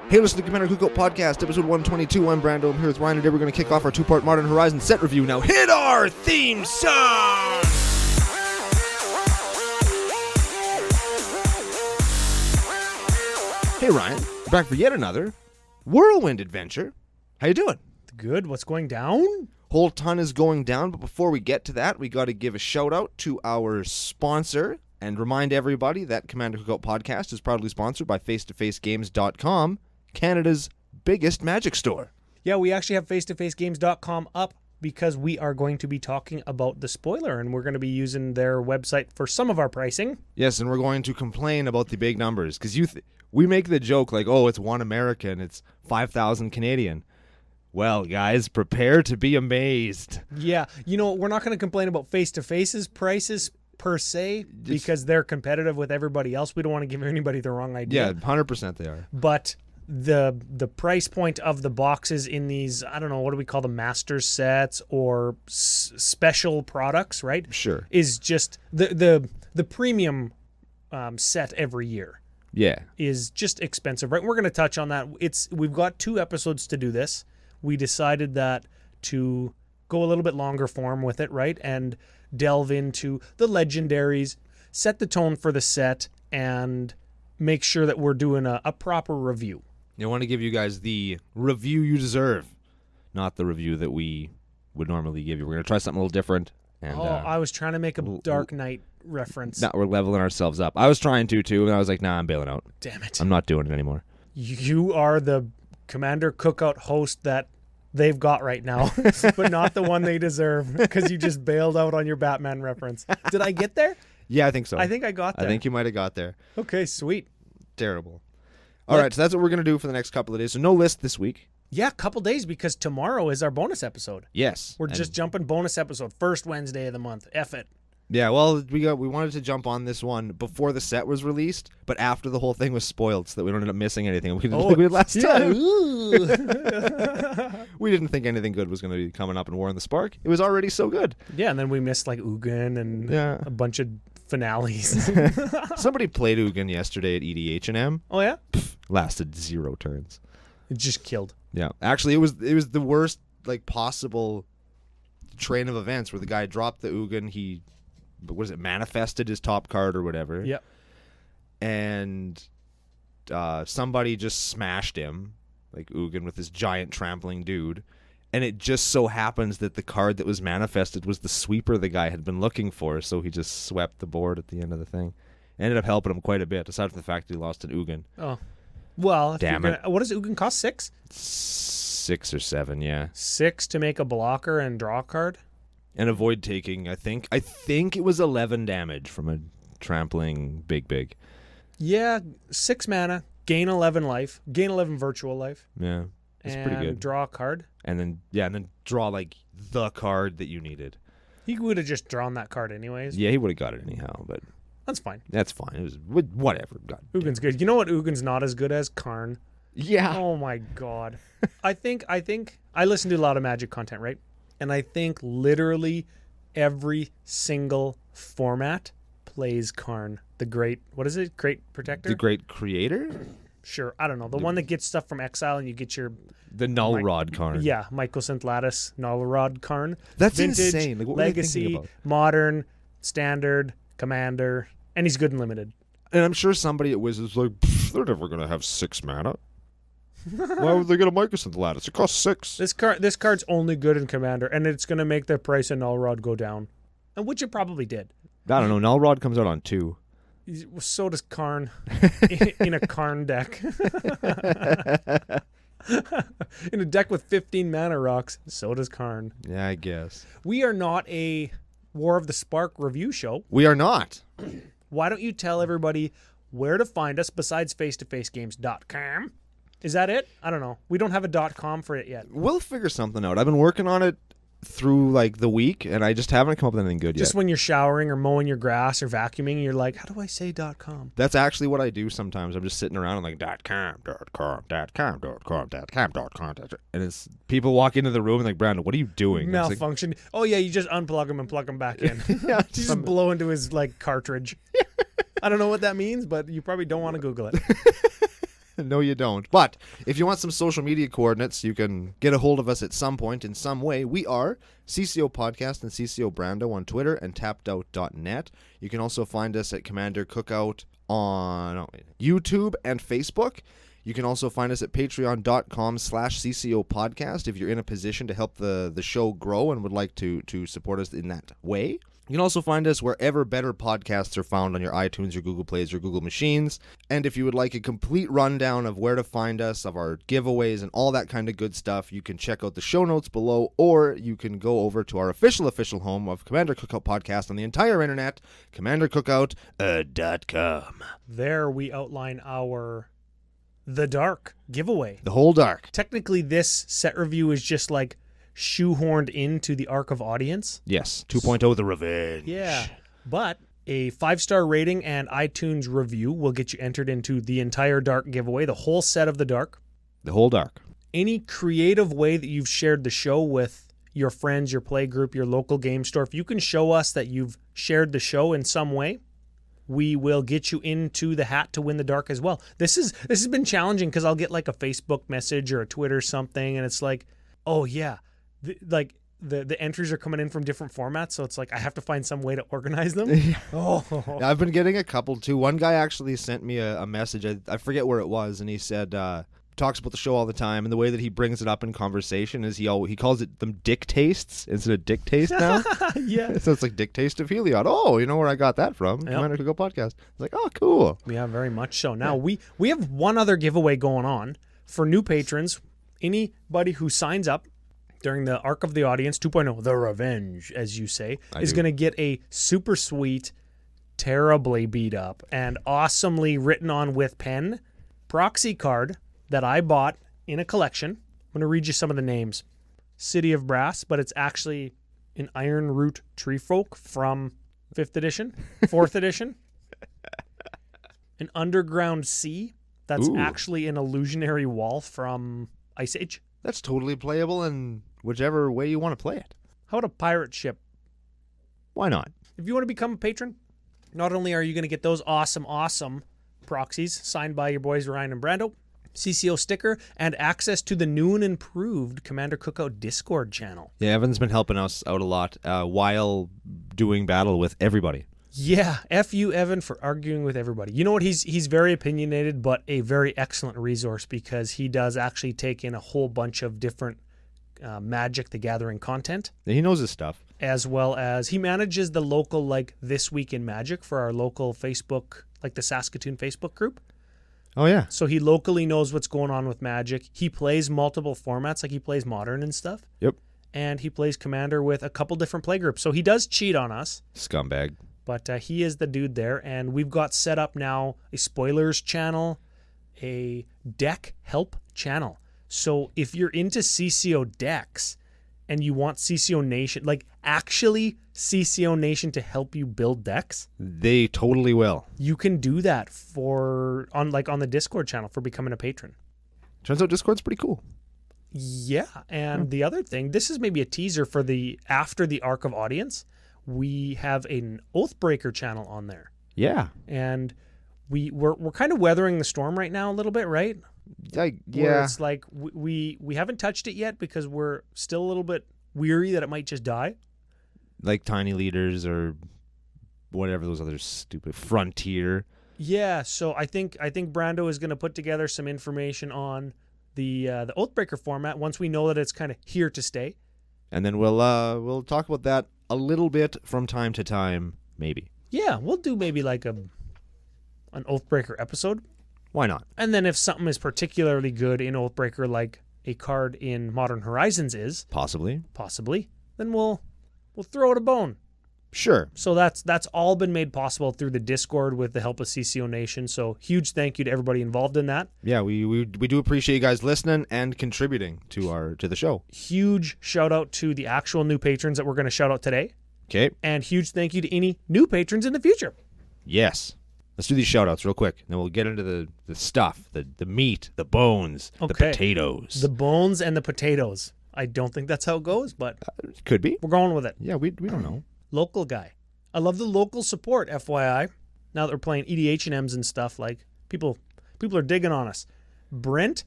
Hey, listen to Commander Cookout Podcast, episode 122. I'm Brando. I'm here with Ryan. Today we're going to kick off our two-part Modern Horizons set review. Now hit our theme song! Hey, Ryan. We're back for yet another whirlwind adventure. How you doing? Good. What's going down? Whole ton is going down, but before we get to that, we got to give a shout-out to our sponsor and remind everybody that Commander Cookout Podcast is proudly sponsored by FaceToFaceGames.com, Canada's biggest Magic store. Yeah, we actually have FaceToFaceGames.com up because we are going to be talking about the spoiler, and we're going to be using their website for some of our pricing. Yes, and we're going to complain about the big numbers, because we make the joke like, oh, it's $1 American, it's 5,000 Canadian. Well, guys, prepare to be amazed. Yeah, we're not going to complain about Face-to-Face's prices per se, because they're competitive with everybody else. We don't want to give anybody the wrong idea. Yeah, 100% they are. But the price point of the boxes in these, I don't know, what do we call them, master sets or special products, right? Sure. Is just the premium set every year. Yeah. Is just expensive, right? We're going to touch on that. We've got 2 episodes to do this. We decided that to go a little bit longer form with it, right? And delve into the legendaries, set the tone for the set, and make sure that we're doing a proper review. I want to give you guys the review you deserve, not the review that we would normally give you. We're going to try something a little different. And, I was trying to make a Dark Knight reference. No, we're leveling ourselves up. I was trying to, too, and I was like, nah, I'm bailing out. Damn it. I'm not doing it anymore. You are the Commander Cookout host that they've got right now, but not the one they deserve, because you just bailed out on your Batman reference. Did I get there? Yeah, I think so. I think I got there. I think you might have got there. Okay, sweet. Terrible. All right, so that's what we're going to do for the next couple of days. So no list this week. Yeah, a couple days, because tomorrow is our bonus episode. Yes. We're just jumping bonus episode, first Wednesday of the month. F it. Yeah, well, we wanted to jump on this one before the set was released, but after the whole thing was spoiled, so that we don't end up missing anything. We did last time. We didn't think anything good was going to be coming up in War in the Spark. It was already so good. Yeah, and then we missed like Ugin and a bunch of finales. Somebody played Ugin yesterday at EDH&M. Oh yeah? Lasted 0 turns. It just killed. Yeah, actually, it was the worst possible train of events where the guy dropped the Ugin. He manifested his top card or whatever. Yep. And somebody just smashed him, like Ugin with this giant trampling dude. And it just so happens that the card that was manifested was the sweeper the guy had been looking for, so he just swept the board at the end of the thing. Ended up helping him quite a bit, aside from the fact that he lost an Ugin. Oh. Well, damn it. What does Ugin cost? 6? 6 or 7, yeah. 6 to make a blocker and draw a card? And avoid taking, I think it was 11 damage from a trampling big. Yeah, 6 mana, gain 11 life, gain 11 virtual life. Yeah, it's pretty good. Draw a card. And then draw like the card that you needed. He would have just drawn that card anyways. Yeah, he would have got it anyhow, but that's fine. That's fine. It was whatever. God Ugin's good. You know what Ugin's not as good as? Karn. Yeah. Oh my god. I think I listen to a lot of Magic content, right? And I think literally every single format plays Karn. The great, what is it? Great Protector? The Great Creator? Sure. I don't know. The one that gets stuff from exile and you get your... The Null Rod Karn. Yeah. Mycosynth Lattice Null Rod Karn. That's Vintage, insane. Like, what Legacy, were they thinking about? Modern, Standard, Commander, and he's good and limited. And I'm sure somebody at Wizards is like, they're never going to have 6 mana. Why would they get a Mycosynth Lattice? It costs 6. This card's only good in Commander, and it's going to make the price of Null Rod go down. And which it probably did. I don't know. Null Rod comes out on 2. So does Karn in a Karn deck. In a deck with 15 mana rocks, so does Karn. Yeah, I guess. We are not a War of the Spark review show. We are not. Why don't you tell everybody where to find us besides FaceToFaceGames.com? Is that it? I don't know. We don't have a .com for it yet. We'll figure something out. I've been working on it through like the week, and I just haven't come up with anything good yet. Just when you're showering or mowing your grass or vacuuming, you're like, how do I say .com? That's actually what I do sometimes. I'm just sitting around and like .com, and it's people walk into the room and like, Brandon, what are you doing? Malfunction. Like, oh yeah, you just unplug them and plug them back in. Yeah, you just blow into his like cartridge. I don't know what that means, but you probably don't want to Google it. No, you don't. But if you want some social media coordinates, you can get a hold of us at some point in some way. We are CCO Podcast and CCO Brando on Twitter and tappedout.net. You can also find us at Commander Cookout on YouTube and Facebook. You can also find us at patreon.com/CCO Podcast if you're in a position to help the show grow and would like to support us in that way. You can also find us wherever better podcasts are found on your iTunes, your Google Plays, or Google machines. And if you would like a complete rundown of where to find us, of our giveaways, and all that kind of good stuff, you can check out the show notes below, or you can go over to our official home of Commander Cookout Podcast on the entire internet, commandercookout.com. There we outline our The Dark giveaway. The whole dark. Technically, this set review is just like shoehorned into the arc of audience. Yes, 2.0 The Revenge. Yeah, but a 5-star rating and iTunes review will get you entered into the entire Dark giveaway, the whole set of the Dark. The whole dark. Any creative way that you've shared the show with your friends, your play group, your local game store, if you can show us that you've shared the show in some way, we will get you into the hat to win the Dark as well. This has been challenging because I'll get like a Facebook message or a Twitter something, and it's like, oh yeah, the entries are coming in from different formats, so it's like I have to find some way to organize them. Yeah, I've been getting a couple too. One guy actually sent me a message. I forget where it was, and he said talks about the show all the time, and the way that he brings it up in conversation is he calls it them dick tastes instead of dick taste now. Yeah, so it's like dick taste of Heliod. Oh, you know where I got that from? Yep. Commander Cookout Podcast. It's like, oh, cool. Yeah, very much so. Now we have one other giveaway going on for new patrons. Anybody who signs up during the Arc of the Audience 2.0, The Revenge, as you say, is going to get a super sweet, terribly beat up, and awesomely written on with pen proxy card that I bought in a collection. I'm going to read you some of the names. City of Brass, but it's actually an Iron Root Tree Folk from 5th edition, 4th edition. An Underground Sea, that's actually an illusionary wall from Ice Age. That's totally playable in whichever way you want to play it. How about a pirate ship? Why not? If you want to become a patron, not only are you going to get those awesome proxies signed by your boys Ryan and Brando, CCO sticker, and access to the new and improved Commander Cookout Discord channel. Yeah, Evan's been helping us out a lot while doing battle with everybody. Yeah, F you, Evan, for arguing with everybody. You know what? He's very opinionated, but a very excellent resource because he does actually take in a whole bunch of different Magic the Gathering content. Yeah, he knows his stuff. As well as he manages the local, like, This Week in Magic for our local Facebook, like the Saskatoon Facebook group. Oh, yeah. So he locally knows what's going on with Magic. He plays multiple formats, like he plays Modern and stuff. Yep. And he plays Commander with a couple different play groups. So he does cheat on us. Scumbag. But he is the dude there, and we've got set up now a spoilers channel, a deck help channel. So if you're into CCO decks and you want CCO Nation, like actually CCO Nation to help you build decks, they totally will. You can do that on the Discord channel for becoming a patron. Turns out Discord's pretty cool. Yeah, and the other thing, this is maybe a teaser for after the Arc of Audience. We have an Oathbreaker channel on there. Yeah. And we're kind of weathering the storm right now a little bit, right? Yeah. Where it's like we haven't touched it yet because we're still a little bit weary that it might just die. Like Tiny Leaders or whatever those other stupid Frontier. Yeah, so I think Brando is going to put together some information on the Oathbreaker format once we know that it's kind of here to stay. And then we'll talk about that a little bit from time to time, maybe. Yeah, we'll do maybe like an Oathbreaker episode. Why not? And then if something is particularly good in Oathbreaker, like a card in Modern Horizons is possibly, then we'll throw it a bone. Sure. So that's all been made possible through the Discord with the help of CCO Nation. So huge thank you to everybody involved in that. Yeah, we do appreciate you guys listening and contributing to the show. Huge shout out to the actual new patrons that we're going to shout out today. Okay. And huge thank you to any new patrons in the future. Yes. Let's do these shout outs real quick. Then we'll get into the stuff, the meat, the bones, the potatoes. The bones and the potatoes. I don't think that's how it goes, but could be. We're going with it. Yeah, we don't know. Local guy. I love the local support, FYI. Now that we're playing EDH&Ms and stuff, like people are digging on us. Brent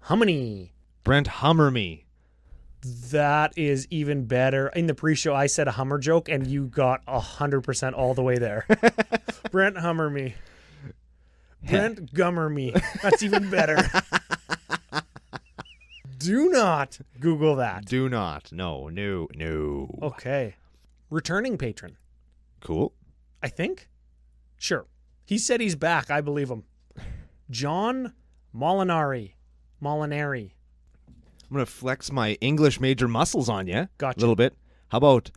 Hummony. Brent Hummer me. That is even better. In the pre-show, I said a Hummer joke, and you got 100% all the way there. Brent Hummer me. Brent Gummer me. That's even better. Do not Google that. Do not. No. Okay. Returning patron. Cool. I think. Sure. He said he's back. I believe him. John Molinari. I'm going to flex my English major muscles on you. Gotcha. A little bit. How about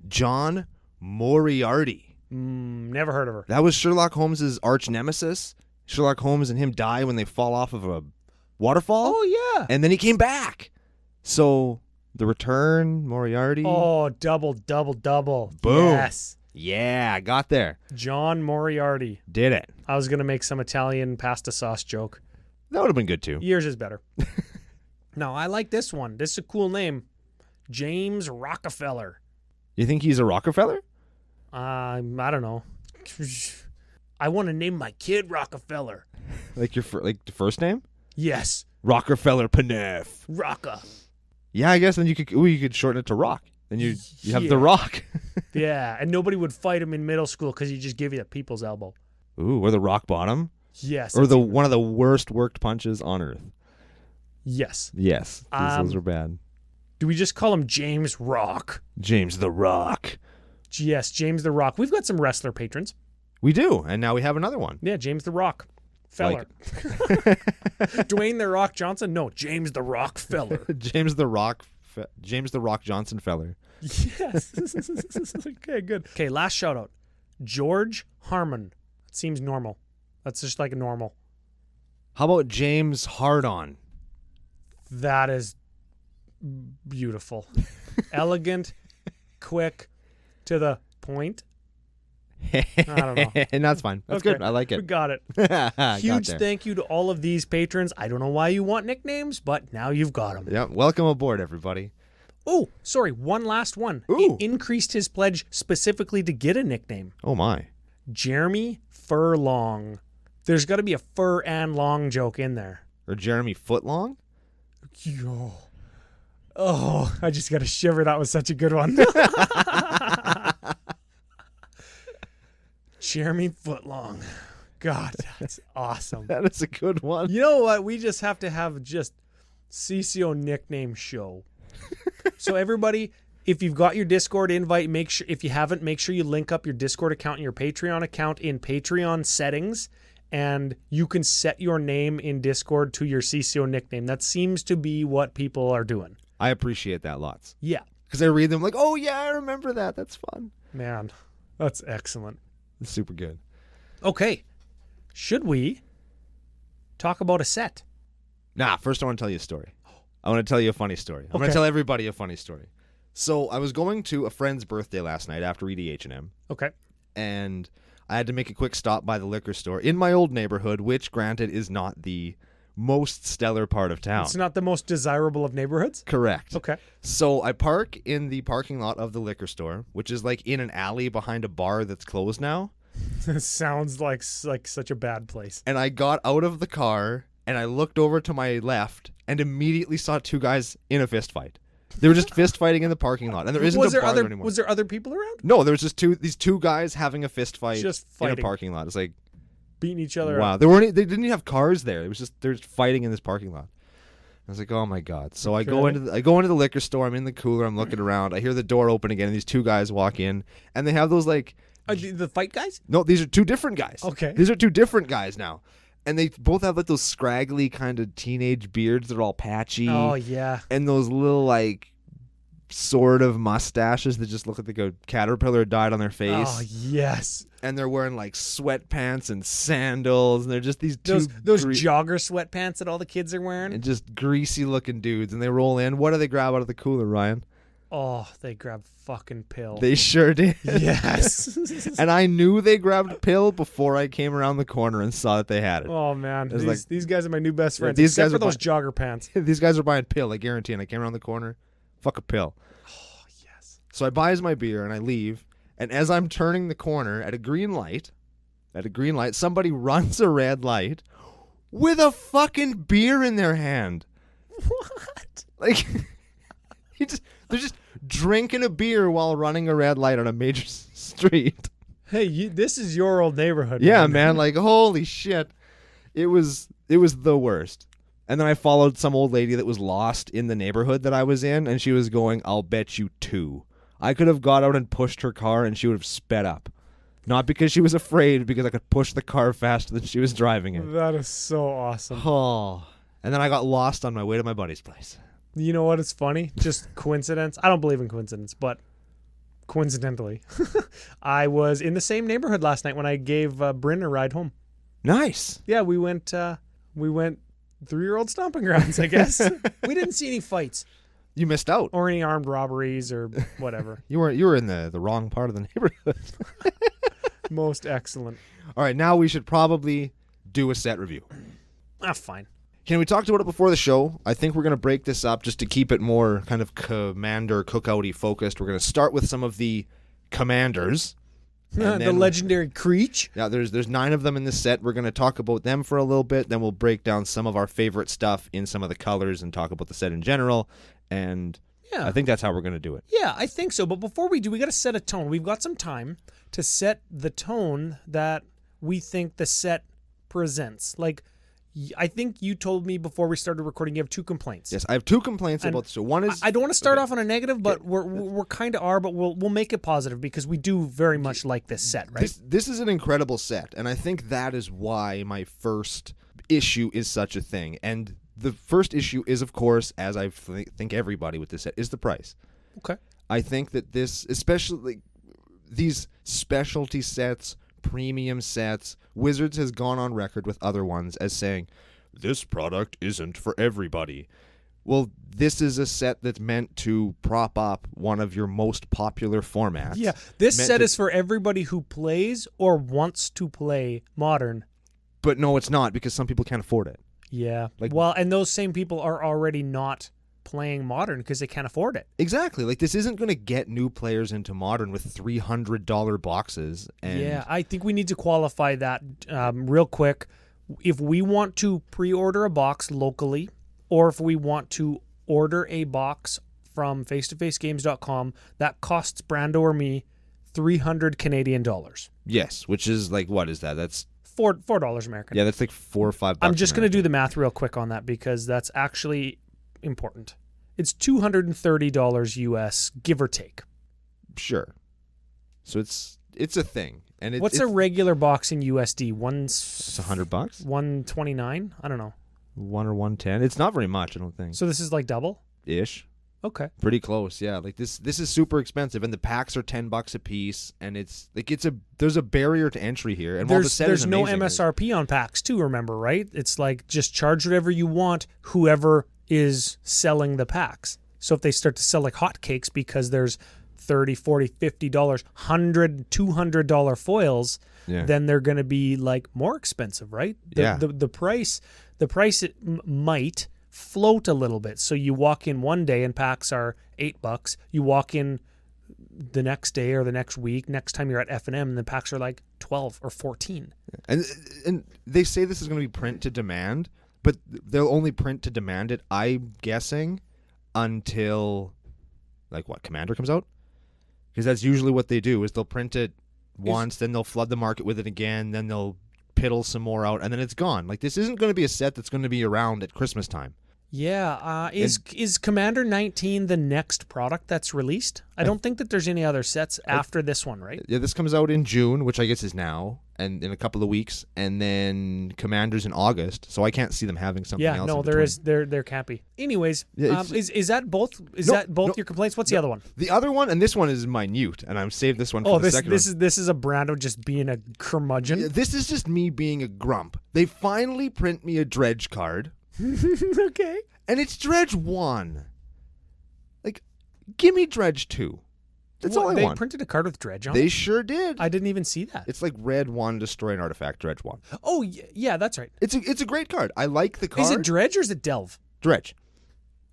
John Moriarty? Never heard of her. That was Sherlock Holmes' arch nemesis. Sherlock Holmes and him die when they fall off of a waterfall. Oh, yeah. And then he came back. So, the return, Moriarty. Oh, double. Boom. Yes. Yeah, I got there. John Moriarty. Did it. I was going to make some Italian pasta sauce joke. That would have been good, too. Yours is better. No, I like this one. This is a cool name. James Rockefeller. You think he's a Rockefeller? I don't know. I want to name my kid Rockefeller. Like the first name? Yes. Rockefeller Panef. Rocka. Yeah, I guess then you could shorten it to Rock. Then you have the Rock. Yeah, and nobody would fight him in middle school because he'd just give you a people's elbow. Ooh, or the rock bottom. Yes. Or one of the worst worked punches on earth. Yes. Yes. Those are bad. Do we just call him James Rock? James the Rock. Yes, James the Rock. We've got some wrestler patrons. We do, and now we have another one. Yeah, James the Rock Feller. Dwayne the Rock Johnson? No, James the Rock Feller. James the Rock Johnson Feller. Yes. Okay, good. Okay, last shout out. George Harmon. It seems normal. That's just like a normal. How about James Hardon? That is beautiful. Elegant, quick, to the point. I don't know. And that's fine. That's good. I like it. We got it. Huge thank you to all of these patrons. I don't know why you want nicknames, but now you've got them. Yeah. Welcome aboard, everybody. Oh, sorry. One last one. Ooh. He increased his pledge specifically to get a nickname. Oh, my. Jeremy Furlong. There's got to be a fur and long joke in there. Or Jeremy Footlong? Yo. Oh, I just got a shiver. That was such a good one. Jeremy Footlong. God, that's awesome. That is a good one. You know what? We just have to have just CCO nickname show. So everybody, if you've got your Discord invite, make sure, if you haven't, make sure you link up your Discord account and your Patreon account in Patreon settings, and you can set your name in Discord to your CCO nickname. That seems to be what people are doing. I appreciate that lots. Yeah. Because I read them like, oh, yeah, I remember that. That's fun. Man, that's excellent. It's super good. Okay. Should we talk about a set? Nah, first I want to tell you a story. I want to tell you a funny story. I'm going to tell everybody a funny story. So I was going to a friend's birthday last night after EDH&M. Okay. And I had to make a quick stop by the liquor store in my old neighborhood, which, granted, is not the most stellar part of town. It's not the most desirable of neighborhoods? Correct. Okay. So I park in the parking lot of the liquor store, which is like in an alley behind a bar that's closed now. This sounds like such a bad place. And I got out of the car and I looked over to my left and immediately saw two guys in a fist fight. They were just fist fighting in the parking lot, and there isn't a bar there anymore. Was there other people around? No, there was just these two guys having a fist fight just in a fighting. parking lot. It's like Beating each other wow. up. They didn't even have cars there. It was just they're just fighting in this parking lot. I was like, oh my god. So I go into the liquor store. I'm in the cooler. I'm looking around. I hear the door open again, and these two guys walk in, and they have those like the fight guys? No, these are two different guys. Okay. These are two different guys now. And they both have like those scraggly kind of teenage beards that are all patchy. Oh, yeah. And those little like sort of mustaches that just look like a caterpillar died on their face. Oh, yes. And they're wearing like sweatpants and sandals. And they're just these two... Those jogger sweatpants that all the kids are wearing? And just greasy looking dudes. And they roll in. What do they grab out of the cooler, Ryan? Oh, they grabbed fucking pill. They sure did. Yes. And I knew they grabbed pill before I came around the corner and saw that they had it. Oh, man. These Guys are my new best friends, these except guys for are those jogger pants. These guys are buying pill, I guarantee. And I came around the corner, fuck a pill. Oh, yes. So I buys my beer and I leave. And as I'm turning the corner at a green light, somebody runs a red light, with a fucking beer in their hand. What? Like, they're just drinking a beer while running a red light on a major street. Hey, this is your old neighborhood. Yeah, man. Like, holy shit. It was the worst. And then I followed some old lady that was lost in the neighborhood that I was in, and she was going, I'll bet you 2. I could have got out and pushed her car, and she would have sped up. Not because she was afraid, because I could push the car faster than she was driving it. That is so awesome. Oh. And then I got lost on my way to my buddy's place. You know what is funny? Just coincidence. I don't believe in coincidence, but coincidentally, I was in the same neighborhood last night when I gave Bryn a ride home. Nice. Yeah, we went through your old stomping grounds, I guess. We didn't see any fights. You missed out. Or any armed robberies or whatever. You were in the wrong part of the neighborhood. Most excellent. All right, now we should probably do a set review. Fine. We talked about it before the show. I think we're going to break this up just to keep it more kind of Commander Cookout-y focused. We're going to start with some of the commanders. The legendary Creech. Yeah, there's 9 of them in this set. We're going to talk about them for a little bit. Then we'll break down some of our favorite stuff in some of the colors and talk about the set in general. And I think that's how we're going to do it. Yeah, I think so. But before we do, we got to set a tone. We've got some time to set the tone that we think the set presents. Like, I think you told me before we started recording you have 2 complaints. Yes, I have 2 complaints about the show. One is I don't want to start off on a negative, but we're kind of are, but we'll make it positive because we do very much like this set, right? This is an incredible set, and I think that is why my first issue is such a thing. And the first issue is, of course, as I think everybody with this set, is the price. Okay. I think that this, especially these specialty sets, premium sets, Wizards has gone on record with other ones as saying, this product isn't for everybody. Well, this is a set that's meant to prop up one of your most popular formats. Yeah, this set is for everybody who plays or wants to play Modern. But no, it's not, because some people can't afford it. Yeah. And those same people are already not playing Modern because they can't afford it. Exactly. Like, this isn't going to get new players into Modern with $300 boxes. And yeah, I think we need to qualify that real quick. If we want to pre-order a box locally, or if we want to order a box from face-to-facegames.com, that costs Brando or me $300 Canadian dollars. Yes, which is like, what is that? That's $4 American. Yeah, that's like $4 or $5. I'm just going to do the math real quick on that because that's actually important. It's $230 US, give or take. Sure. So it's a thing. And what's a regular box in USD? It's $100. 129? I don't know. 1 or 110. It's not very much, I don't think. So this is like double? Ish. Okay. Pretty close, yeah. Like this is super expensive, and the packs are $10 a piece, and it's like there's a barrier to entry here. And while the set is amazing, there's no MSRP on packs too. Remember, right? It's like just charge whatever you want, whoever is selling the packs. So if they start to sell like hotcakes because there's $30, $40, $50, $100, $200 foils, then they're going to be like more expensive, right? The price might float a little bit. So you walk in one day and packs are $8. You walk in the next day or the next week, next time you're at F&M, and the packs are like 12 or 14. And they say this is going to be print to demand, but they'll only print to demand it, I'm guessing, until like what, Commander comes out? Because that's usually what they do, is they'll print it once, then they'll flood the market with it again, then they'll piddle some more out, and then it's gone. Like, this isn't going to be a set that's going to be around at Christmas time. Yeah. Is Commander 19 the next product that's released? I don't think that there's any other sets after this one, right? Yeah, this comes out in June, which I guess is now, and in a couple of weeks, and then Commander's in August, so I can't see them having something else. Yeah, no, there can't be. Anyways, is that both? Your complaints? What's the other one? The other one, and this one is minute, and I'm saved this one for the second one. This is a Brando just being a curmudgeon. Yeah, this is just me being a grump. They finally print me a Dredge card. Okay. And it's Dredge 1. Like, give me Dredge 2. That's all I want. They printed a card with Dredge on it? They sure did. I didn't even see that. It's like red 1, destroy an artifact, Dredge 1. Oh, yeah, that's right. It's a great card. I like the card. Is it Dredge or is it Delve? Dredge.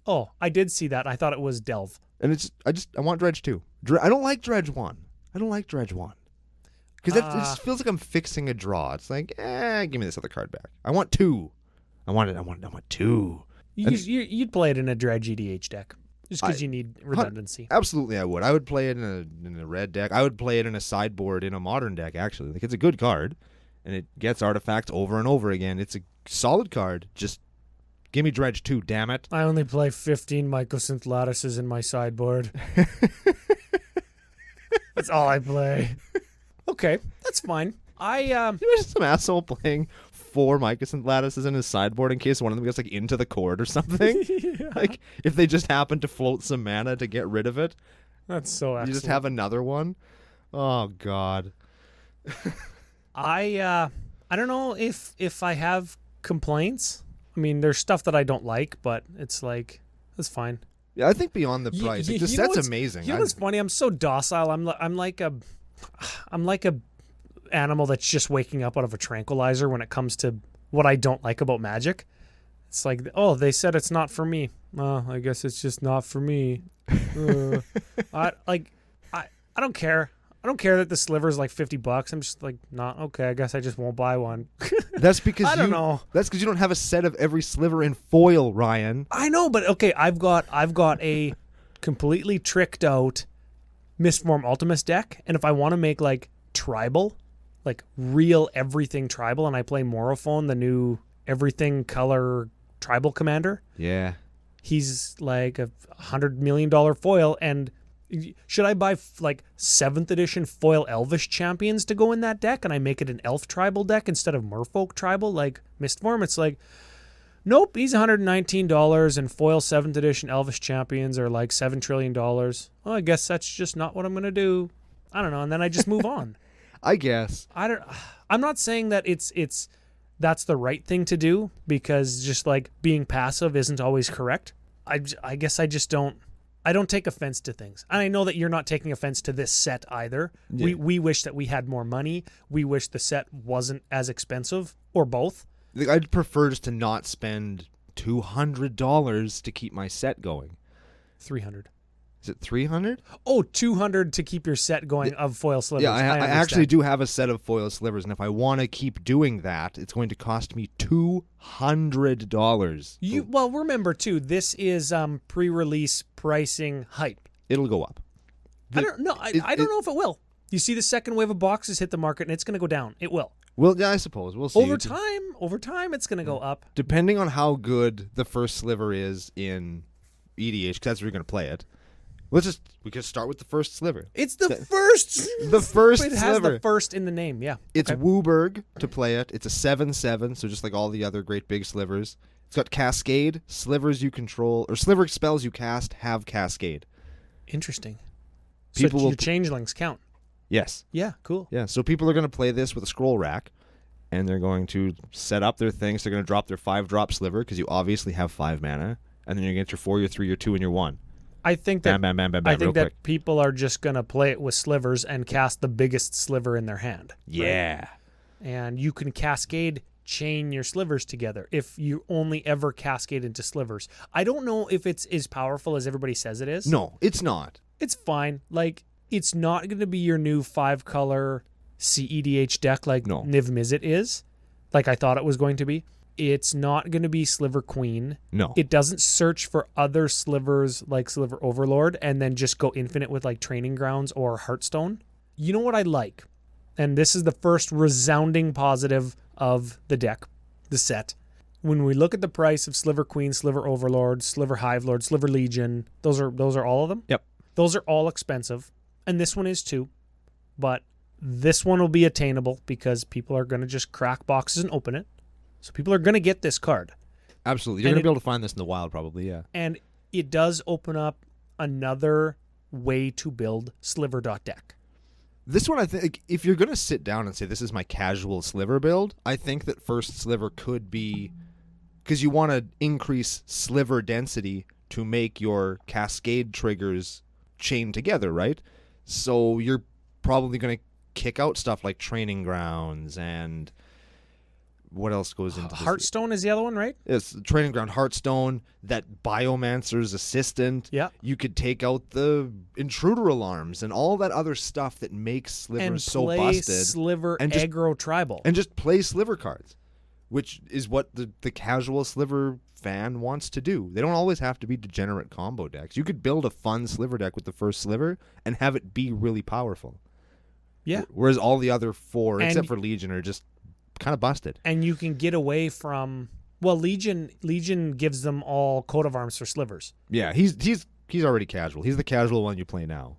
Oh, I did see that. I thought it was Delve. And I want Dredge 2. I don't like Dredge 1. I don't like Dredge 1. Because it just feels like I'm fixing a draw. It's like, give me this other card back. I want 2. I want 2. You'd play it in a Dredge EDH deck just because you need redundancy. Absolutely, I would. I would play it in a red deck. I would play it in a sideboard in a modern deck, actually. Like, it's a good card, and it gets artifacts over and over again. It's a solid card. Just give me Dredge 2, damn it. I only play 15 Mycosynth Lattices in my sideboard. That's all I play. Okay, that's fine. Imagine some asshole playing 4 Mycosynth Lattices in his sideboard in case one of them gets like into the court or something. Yeah. Like, if they just happen to float some mana to get rid of it. That's so excellent. You just have another one. Oh God. I don't know if I have complaints. I mean, there's stuff that I don't like, but it's like, that's fine. Yeah, I think beyond the price, the set's amazing. You know what's funny? I'm so docile. I'm like a animal that's just waking up out of a tranquilizer when it comes to what I don't like about Magic. It's like, oh, they said it's not for me. Well, I guess it's just not for me. I don't care. I don't care that the sliver is like $50. I'm just like, not okay. I guess I just won't buy one. That's because I don't know. That's because you don't have a set of every sliver in foil, Ryan. I know, but okay, I've got a completely tricked out Mistform Ultimus deck, and if I want to make like tribal, like real everything tribal, and I play Morophone, the new everything color tribal commander. Yeah. He's like a $100 million foil, and should I buy like 7th edition foil Elvish champions to go in that deck, and I make it an elf tribal deck instead of Merfolk tribal like Mistform? It's like, nope, he's $119, and foil 7th edition Elvish champions are like $7 trillion. Well, I guess that's just not what I'm going to do. I don't know, and then I just move on. I guess. I'm not saying that that's the right thing to do, because just like being passive isn't always correct. I guess I just don't take offense to things. And I know that you're not taking offense to this set either. Yeah. We wish that we had more money. We wish the set wasn't as expensive, or both. I'd prefer just to not spend $200 to keep my set going. $300. Is it $300? Oh, $200 to keep your set going of foil slivers. Yeah, I actually do have a set of foil slivers, and if I want to keep doing that, it's going to cost me $200. Well, remember too, this is pre-release pricing hype. It'll go up. I don't know if it will. You see the second wave of boxes hit the market, and it's going to go down. It will. Well, yeah, I suppose we'll see. Over time, it's going to go up. Depending on how good the first sliver is in EDH, because that's where you're going to play it. We can start with the first sliver. It's the first. The first It has sliver. the first in the name, yeah. It's Wooburg to play it. It's a 7/7, so just like all the other great big slivers. It's got Cascade. Slivers you control, or sliver spells you cast have Cascade. Interesting. So your changelings count. Yes. Yeah, cool. Yeah, so people are going to play this with a scroll rack, and they're going to set up their things. They're going to drop their 5-drop sliver, because you obviously have 5 mana, and then you're going to get your 4, your 3, your 2, and your 1. I think that quick. People are just going to play it with slivers and cast the biggest sliver in their hand. Yeah. Right? And you can cascade chain your slivers together if you only ever cascade into slivers. I don't know if it's as powerful as everybody says it is. No, it's not. It's fine. Like, it's not going to be your new 5-color CEDH deck like Niv Mizzet is, like I thought it was going to be. It's not going to be Sliver Queen. No. It doesn't search for other slivers like Sliver Overlord and then just go infinite with like Training Grounds or Hearthstone. You know what I like? And this is the first resounding positive of the deck, the set. When we look at the price of Sliver Queen, Sliver Overlord, Sliver Hive Lord, Sliver Legion, those are all of them? Yep. Those are all expensive. And this one is too. But this one will be attainable because people are going to just crack boxes and open it. So people are going to get this card. Absolutely. You're going to be able to find this in the wild probably, yeah. And it does open up another way to build sliver.deck. This one, I think, if you're going to sit down and say, this is my casual sliver build, I think that first sliver could be, because you want to increase sliver density to make your cascade triggers chain together, right? So you're probably going to kick out stuff like Training Grounds and... What else goes into this? Hearthstone is the other one, right? It's Training Ground, Hearthstone, that Biomancer's Assistant. Yeah. You could take out the Intruder Alarms and all that other stuff that makes Slivers so busted. Sliver and aggro tribal. And just play Sliver cards. which is what the casual Sliver fan wants to do. They don't always have to be degenerate combo decks. You could build a fun Sliver deck with the first Sliver and have it be really powerful. Yeah. Whereas all the other 4, except for Legion, are just kind of busted. And you can get away from... Well, Legion gives them all coat of arms for Slivers. Yeah, he's already casual. He's the casual one you play now.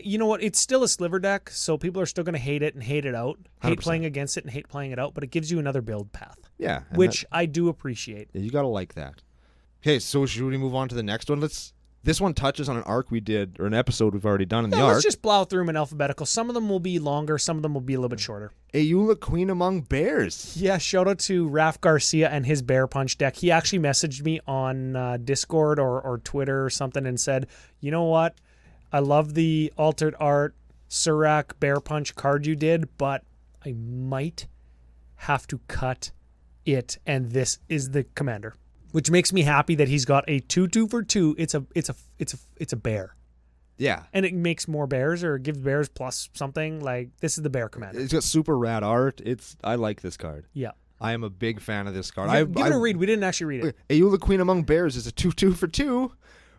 You know what? It's still a Sliver deck, so people are still going to hate it and hate it out. 100%. Hate playing against it and hate playing it out, but it gives you another build path. Yeah. Which I do appreciate. Yeah, you got to like that. Okay, so should we move on to the next one? This one touches on an arc we did, or an episode we've already done in the arc. Let's just plow through them in alphabetical. Some of them will be longer, some of them will be a little bit shorter. Ayula, Queen Among Bears. Yeah, shout out to Raf Garcia and his Bear Punch deck. He actually messaged me on Discord or Twitter or something and said, you know what? I love the altered art Surak Bear Punch card you did, but I might have to cut it, and this is the commander. Which makes me happy that he's got a 2/2 for 2. It's a bear. Yeah. And it makes more bears or gives bears plus something. Like, this is the bear commander. It's got super rad art. I like this card. Yeah. I am a big fan of this card. Give it a read. We didn't actually read it. Ayula, Queen Among Bears is a 2/2 for 2.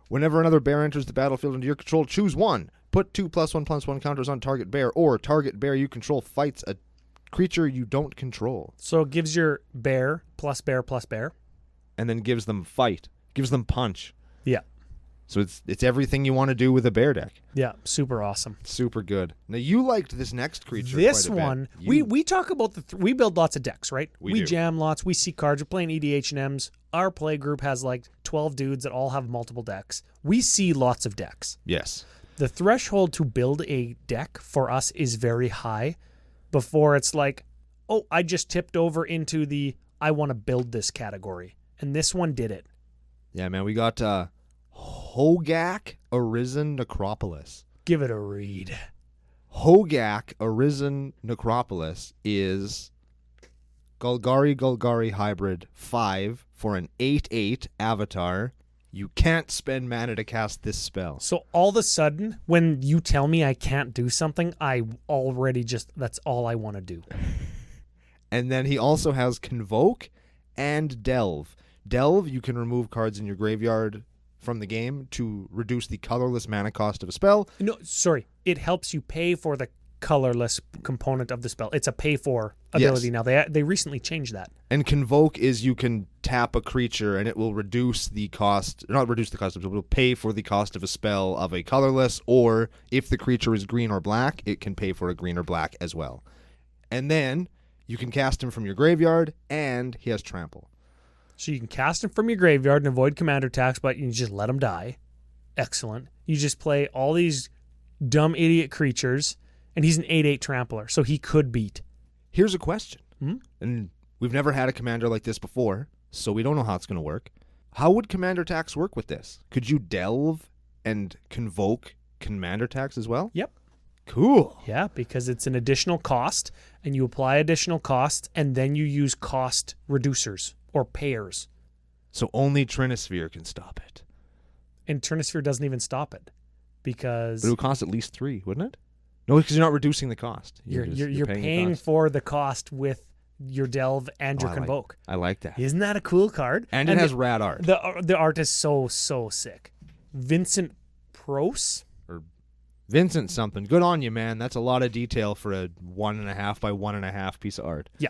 Whenever another bear enters the battlefield under your control, choose one. Put 2+1/+1 counters on target bear, or target bear you control fights a creature you don't control. So it gives your bear plus bear plus bear. And then gives them fight, gives them punch. Yeah. So it's everything you want to do with a bear deck. Yeah, super awesome. Super good. Now you liked this next creature. This quite a one, bit. we talk about we build lots of decks, right? We do. Jam lots. We see cards. We're playing EDH&Ms. Our play group has like 12 dudes that all have multiple decks. We see lots of decks. Yes. The threshold to build a deck for us is very high before it's like, oh, I just tipped over into the I want to build this category. And this one did it. Yeah, man. We got Hogak Arisen Necropolis. Give it a read. Hogak Arisen Necropolis is Golgari hybrid 5 for an 8/8 avatar. You can't spend mana to cast this spell. So all of a sudden, when you tell me I can't do something, I already that's all I want to do. And then he also has Convoke and Delve. Delve, you can remove cards in your graveyard from the game to reduce the colorless mana cost of a spell. No, sorry. It helps you pay for the colorless component of the spell. It's a pay for ability now. They recently changed that. And Convoke is you can tap a creature and it will reduce the cost, not reduce the cost, but it will pay for the cost of a spell of a colorless, or if the creature is green or black, it can pay for a green or black as well. And then you can cast him from your graveyard, and he has trample. So you can cast him from your graveyard and avoid commander attacks, but you just let him die. Excellent. You just play all these dumb idiot creatures, and he's an 8/8 trampler, so he could beat. Here's a question. Hmm? And we've never had a commander like this before, so we don't know how it's going to work. How would commander attacks work with this? Could you delve and convoke commander attacks as well? Yep. Cool. Yeah, because it's an additional cost, and you apply additional cost, and then you use cost reducers or payers. So only Trinisphere can stop it. And Trinisphere doesn't even stop it, because But it would cost at least 3, wouldn't it? No, because you're not reducing the cost. you're paying paying the cost. for the cost with your delve and your convoke. I like that. Isn't that a cool card? And it has rad art. The art is so sick. Vincent Prose? Or Vincent something. Good on you, man. That's a lot of detail for a 1.5 by 1.5 piece of art. Yeah.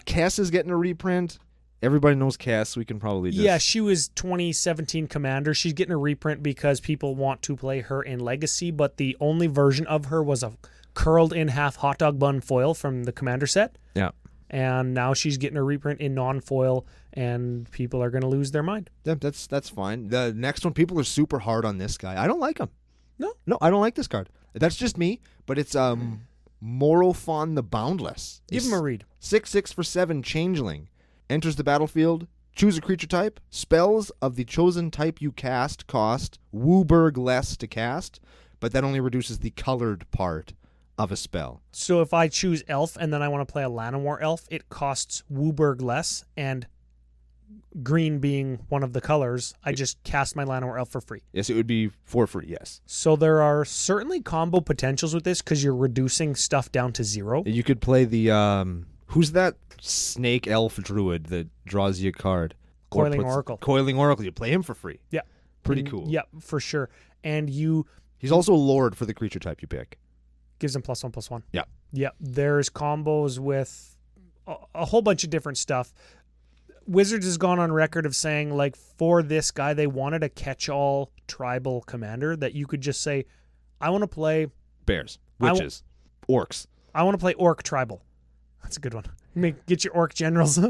Cass is getting a reprint. Everybody knows Cass. We can probably just... Yeah, she was 2017 Commander. She's getting a reprint because people want to play her in Legacy, but the only version of her was a curled in half hot dog bun foil from the Commander set. Yeah. And now she's getting a reprint in non-foil, and people are going to lose their mind. Yeah, that's fine. The next one, people are super hard on this guy. I don't like him. No, I don't like this card. That's just me, but it's Morofon the Boundless. Give him a read. 6/6 for 7 changeling. Enters the battlefield. Choose a creature type. Spells of the chosen type you cast cost Wooburg less to cast, but that only reduces the colored part of a spell. So if I choose Elf and then I want to play a Llanowar Elf, it costs Wooburg less, and green being one of the colors, I just cast my Llanowar Elf for free. Yes, it would be for free, yes. So there are certainly combo potentials with this because you're reducing stuff down to 0. You could play the Who's that snake elf druid that draws you a card? Coiling Oracle. Coiling Oracle. You play him for free. Yeah. Pretty cool. Yeah, for sure. And he's also a lord for the creature type you pick. Gives him +1/+1. Yeah. Yeah. There's combos with a whole bunch of different stuff. Wizards has gone on record of saying, like, for this guy, they wanted a catch-all tribal commander that you could just say, I want to play bears, witches, orcs. I want to play orc tribal. That's a good one. Get your orc generals.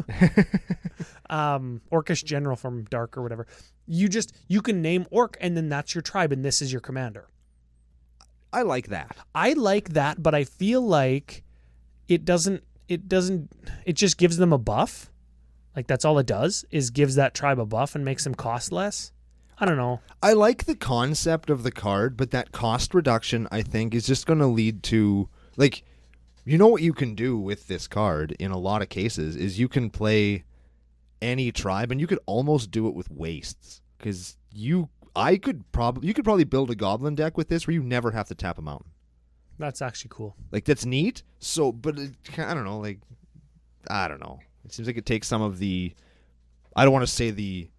Orcish general from Dark or whatever. You can name orc, and then that's your tribe, and this is your commander. I like that. I like that, but I feel like it just gives them a buff. Like, that's all it does, is gives that tribe a buff and makes them cost less. I don't know. I like the concept of the card, but that cost reduction, I think, is just going to lead to, like, you know what you can do with this card in a lot of cases is you can play any tribe, and you could almost do it with wastes, because you could probably build a goblin deck with this where you never have to tap a mountain. That's actually cool. Like, that's neat. So, but I don't know. Like, I don't know. It seems like it takes some of the, I don't want to say the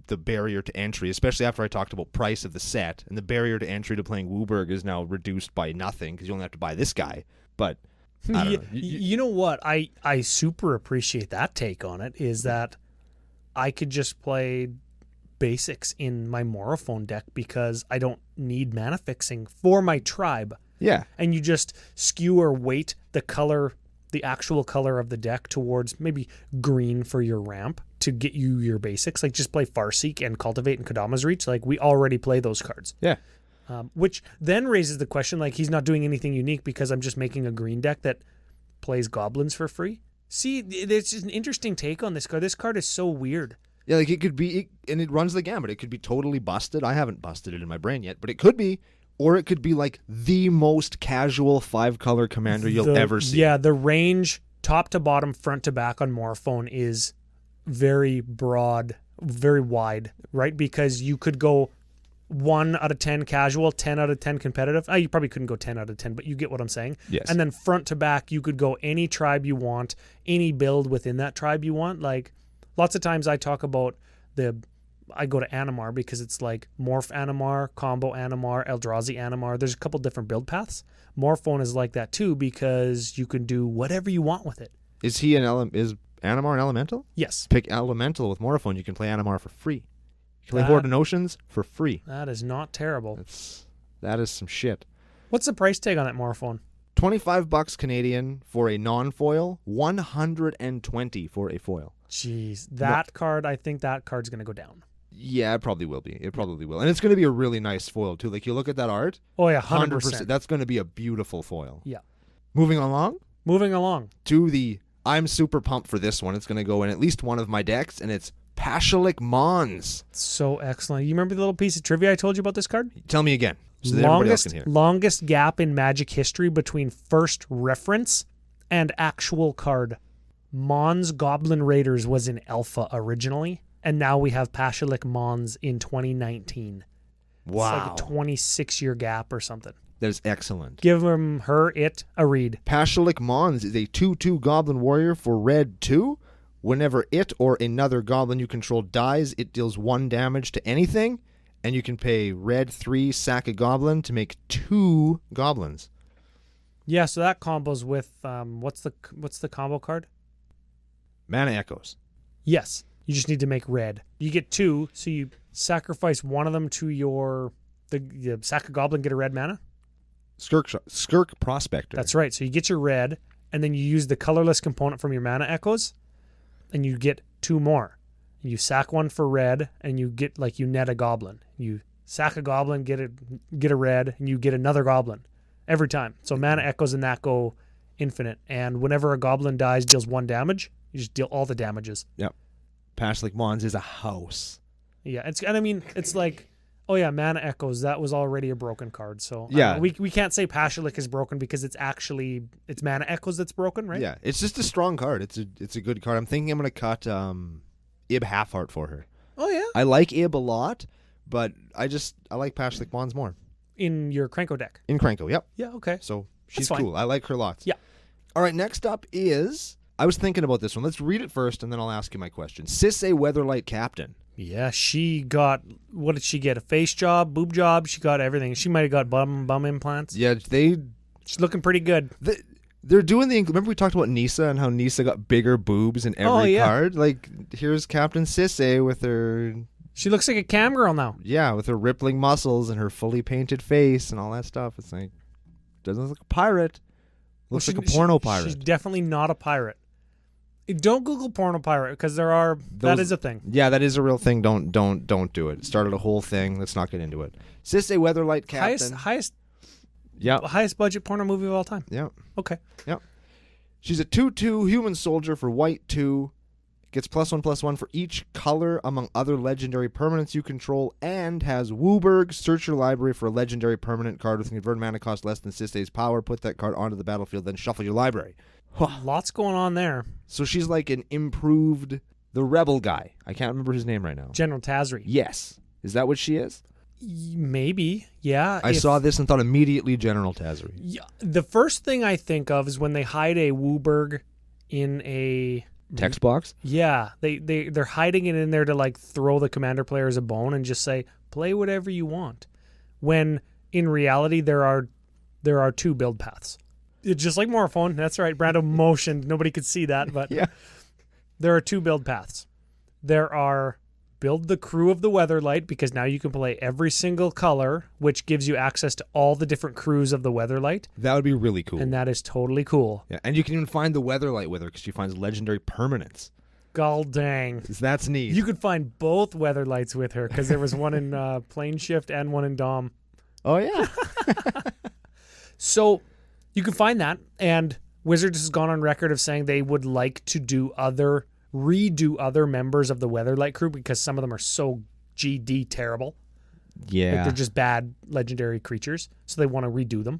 barrier to entry, especially after I talked about price of the set, and the barrier to entry to playing Wooburg is now reduced by nothing because you only have to buy this guy. But I don't know. You know what? I super appreciate that take on it, is that I could just play basics in my Morophone deck because I don't need mana fixing for my tribe. Yeah. And you just skew or weight the actual color of the deck towards maybe green for your ramp to get you your basics. Like, just play Farseek and Cultivate and Kodama's Reach. Like, we already play those cards. Yeah. Which then raises the question, like, he's not doing anything unique because I'm just making a green deck that plays goblins for free. See, there's just an interesting take on this card. This card is so weird. Yeah, like, it could be, and it runs the gamut. It could be totally busted. I haven't busted it in my brain yet, but it could be. Or it could be like the most casual 5-color commander you'll ever see. Yeah, the range, top to bottom, front to back on Morophone is very broad, very wide, right? Because you could go 1 out of 10 casual, 10 out of 10 competitive. You probably couldn't go 10 out of 10, but you get what I'm saying. Yes. And then front to back, you could go any tribe you want, any build within that tribe you want. Like, lots of times I talk about I go to Animar because it's like Morph Animar, Combo Animar, Eldrazi Animar. There's a couple different build paths. Morphone is like that too because you can do whatever you want with it. Is Animar an elemental? Yes. Pick elemental with Morophone. You can play Animar for free. You can play Horde of Notions for free. That is not terrible. That is some shit. What's the price tag on that Morophone? $25 Canadian for a non-foil, $120 for a foil. Jeez, I think that card's going to go down. Yeah, it probably will be. It probably will. And it's going to be a really nice foil, too. Like, you look at that art. Oh, yeah, 100%. That's going to be a beautiful foil. Yeah. Moving along to I'm super pumped for this one. It's going to go in at least one of my decks, and it's Paschal Ik Mons. So excellent. You remember the little piece of trivia I told you about this card? Tell me again, so that everybody else can hear. Longest gap in Magic history between first reference and actual card. Mons Goblin Raiders was in alpha originally, and now we have Paschal Ik Mons in 2019. Wow. It's like a 26-year gap or something. That is excellent. Give it a read. Paschal Ik Mons is a 2/2 Goblin Warrior for red 2. Whenever it or another goblin you control dies, it deals 1 damage to anything, and you can pay red 3, sack a goblin to make 2 goblins. Yeah, so that combos with what's the combo card? Mana Echoes. Yes. You just need to make red. You get 2, so you sacrifice one of them to the sack a goblin, get a red mana. Skirk Prospector. That's right. So you get your red, and then you use the colorless component from your Mana Echoes, and you get 2 more. You sack one for red, and you get, like, you net a goblin. You sack a goblin, get a red, and you get another goblin every time. So Mana Echoes in that go infinite, and whenever a goblin dies, deals 1 damage. You just deal all the damages. Yep. Paschal Ik Mons is a house. Yeah, it's like, oh yeah, Mana Echoes, that was already a broken card. So yeah, we can't say Paschal Ik is broken because it's Mana Echoes that's broken, right? Yeah, it's just a strong card. It's a good card. I'm thinking I'm going to cut Ib Halfheart for her. Oh yeah. I like Ib a lot, but I like Paschal Ik Mons more. In your Krenko deck? In Krenko, yep. Yeah, okay. So she's cool. I like her lots. Yeah. All right, next up is I was thinking about this one. Let's read it first, and then I'll ask you my question. Sisay Weatherlight Captain. Yeah, she got, what did she get? A face job, boob job? She got everything. She might have got bum implants. Yeah, She's looking pretty good. They're doing remember we talked about Nisa and how Nisa got bigger boobs in every card? Like, here's Captain Sisay with her... She looks like a cam girl now. Yeah, with her rippling muscles and her fully painted face and all that stuff. It's like, doesn't look like a pirate. Looks like a porno pirate. She's definitely not a pirate. Don't Google porno pirate because that is a thing. Yeah, that is a real thing. Don't do it. It started a whole thing. Let's not get into it. Sisay Weatherlight Captain. Highest budget porno movie of all time. Yeah. Okay. Yeah. She's a 2/2 human soldier for white 2. Gets +1/+1 for each color among other legendary permanents you control, and has Wooburg. Search your library for a legendary permanent card with a converted mana cost less than Sisay's power. Put that card onto the battlefield, then shuffle your library. Lots going on there. So she's like an improved, the rebel guy. I can't remember his name right now. General Tazri. Yes. Is that what she is? Maybe. Yeah. I saw this and thought immediately General Tazri. Yeah, the first thing I think of is when they hide a Wooburg in a... Text box? Yeah. They're hiding it in there to like throw the commander players a bone and just say, play whatever you want. When in reality there are 2 build paths. It's just like Morphone. That's right. Brando motioned. Nobody could see that, but yeah. There are 2 build paths. There are build the crew of the Weatherlight, because now you can play every single color, which gives you access to all the different crews of the Weatherlight. That would be really cool. And that is totally cool. Yeah, and you can even find the Weatherlight with her because she finds legendary permanents. Gall dang. That's neat. You could find both Weatherlights with her because there was one in Plane Shift and one in Dom. Oh, yeah. So you can find that, and Wizards has gone on record of saying they would like to redo other members of the Weatherlight crew because some of them are so GD terrible. Yeah. Like they're just bad legendary creatures, so they want to redo them.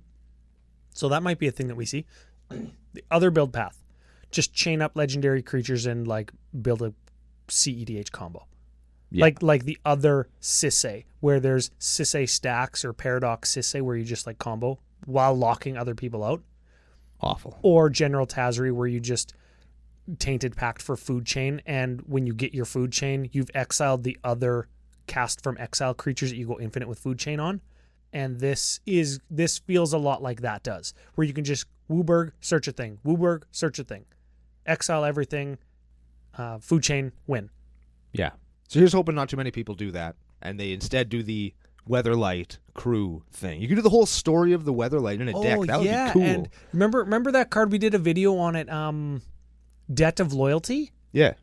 So that might be a thing that we see. The other build path, just chain up legendary creatures and like build a CEDH combo. Yeah. Like the other Sisay, where there's Sisay stacks or Paradox Sisay where you just like combo while locking other people out. Awful. Or General Tazri, where you just Tainted Pact for food chain, and when you get your food chain, you've exiled the other cast from exile creatures that you go infinite with food chain on. And this feels a lot like that does, where you can just Wooburg, search a thing, Wooburg, search a thing, exile everything, food chain, win. Yeah. So here's hoping not too many people do that, and they instead do the Weatherlight crew thing. You can do the whole story of the Weatherlight in a deck. That would be cool. And remember that card we did a video on it, Debt of Loyalty? Yeah.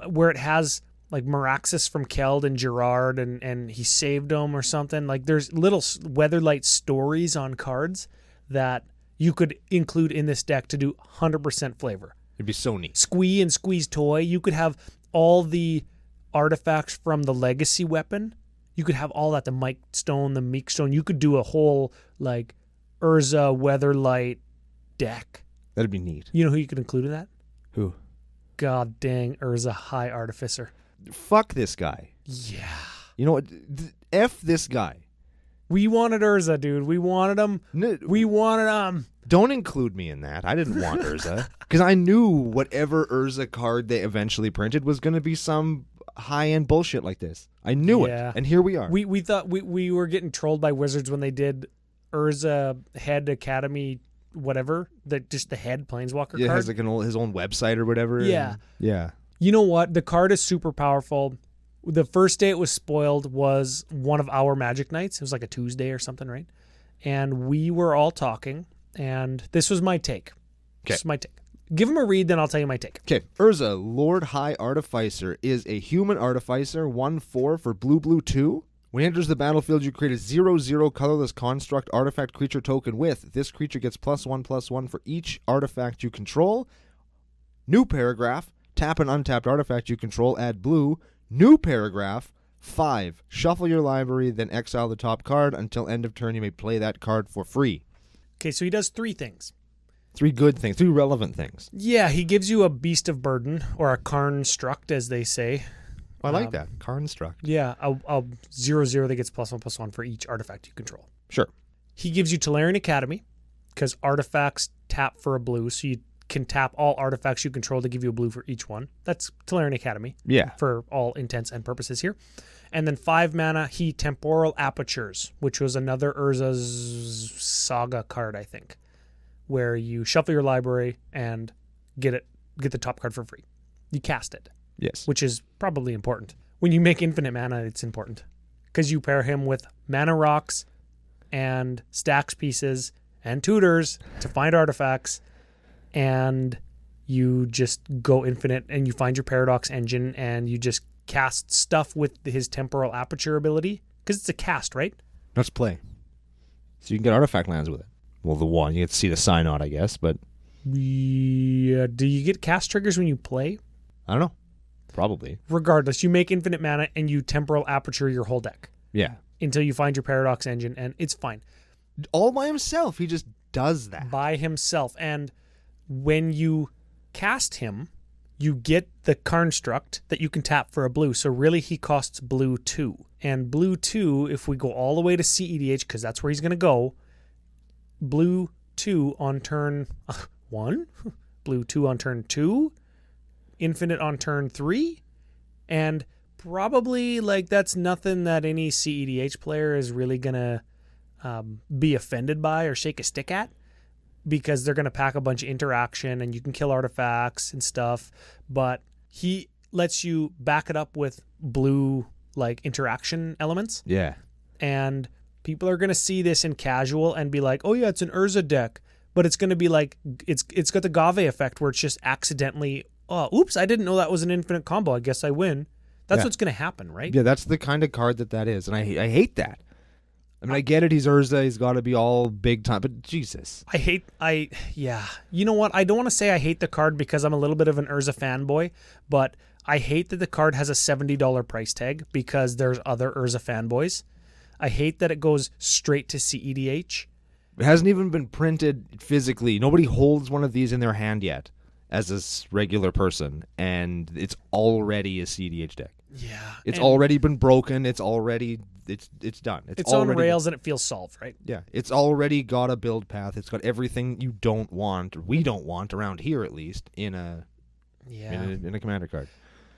Where it has like Meraxis from Keld and Gerard and he saved them or something. Like there's little Weatherlight stories on cards that you could include in this deck to do 100% flavor. It'd be so neat. Squee and Squeeze Toy. You could have all the artifacts from the Legacy weapon. You could have all that, the Mike Stone, the Meek Stone. You could do a whole like Urza Weatherlight deck. That'd be neat. You know who you could include in that? Who? God dang, Urza High Artificer. Fuck this guy. Yeah. You know what? F this guy. We wanted Urza, dude. We wanted him. We wanted him. Don't include me in that. I didn't want Urza. Because I knew whatever Urza card they eventually printed was going to be some high-end bullshit like this. I knew it. And here we are. We thought we were getting trolled by Wizards when they did Urza Head Academy whatever, just the head Planeswalker card. It has like his own website or whatever. Yeah. Yeah. You know what? The card is super powerful. The first day it was spoiled was one of our Magic nights. It was like a Tuesday or something, right? And we were all talking, and this was my take. Okay. This is my take. Give him a read, then I'll tell you my take. Okay. Urza, Lord High Artificer, is a human artificer, 1/4 for blue 2. When he enters the battlefield, you create a 0/0 colorless construct artifact creature token with. This creature gets +1/+1 for each artifact you control. New paragraph. Tap an untapped artifact you control, add blue. New paragraph. 5. Shuffle your library, then exile the top card. Until end of turn, you may play that card for free. Okay, so he does 3 things. 3 good things. 3 relevant things. Yeah, he gives you a Beast of Burden, or a Karnstruct, as they say. I like that. Karnstruct. Yeah, a 0/0 that gets +1/+1 for each artifact you control. Sure. He gives you Tolarian Academy, because artifacts tap for a blue, so you can tap all artifacts you control to give you a blue for each one. That's Tolarian Academy. Yeah. For all intents and purposes here. And then 5 mana, he Temporal Apertures, which was another Urza's Saga card, I think, where you shuffle your library and get the top card for free. You cast it. Yes. Which is probably important. When you make infinite mana, it's important because you pair him with mana rocks and stacks pieces and tutors to find artifacts, and you just go infinite and you find your Paradox Engine and you just cast stuff with his Temporal Aperture ability because it's a cast, right? Let's play. So you can get artifact lands with it. Well, the one. You get to see the Synod, I guess, but... Yeah, do you get cast triggers when you play? I don't know. Probably. Regardless, you make infinite mana and you Temporal Aperture your whole deck. Yeah. Until you find your Paradox Engine, and it's fine. All by himself. He just does that. By himself. And when you cast him, you get the construct that you can tap for a blue. So really he costs blue 2. And blue 2, if we go all the way to CEDH, because that's where he's going to go, blue 2 on turn 1, blue 2 on turn 2, infinite on turn 3, and probably like that's nothing that any CEDH player is really going to be offended by or shake a stick at, because they're going to pack a bunch of interaction and you can kill artifacts and stuff, but he lets you back it up with blue like interaction elements. Yeah. And people are going to see this in casual and be like, oh yeah, it's an Urza deck, but it's going to be like, it's got the Gave effect where it's just accidentally, oh, oops, I didn't know that was an infinite combo. I guess I win. That's what's going to happen, right? Yeah, that's the kind of card that is. And I hate that. I mean, I get it. He's Urza. He's got to be all big time. But Jesus. Yeah. You know what? I don't want to say I hate the card because I'm a little bit of an Urza fanboy, but I hate that the card has a $70 price tag because there's other Urza fanboys. I hate that it goes straight to CEDH. It hasn't even been printed physically. Nobody holds one of these in their hand yet as a regular person, and it's already a CEDH deck. Yeah. It's already been broken. It's already... It's done. It's on rails and it feels solved, right? Yeah. It's already got a build path. It's got everything you don't want, or we don't want around here at least, in a commander card.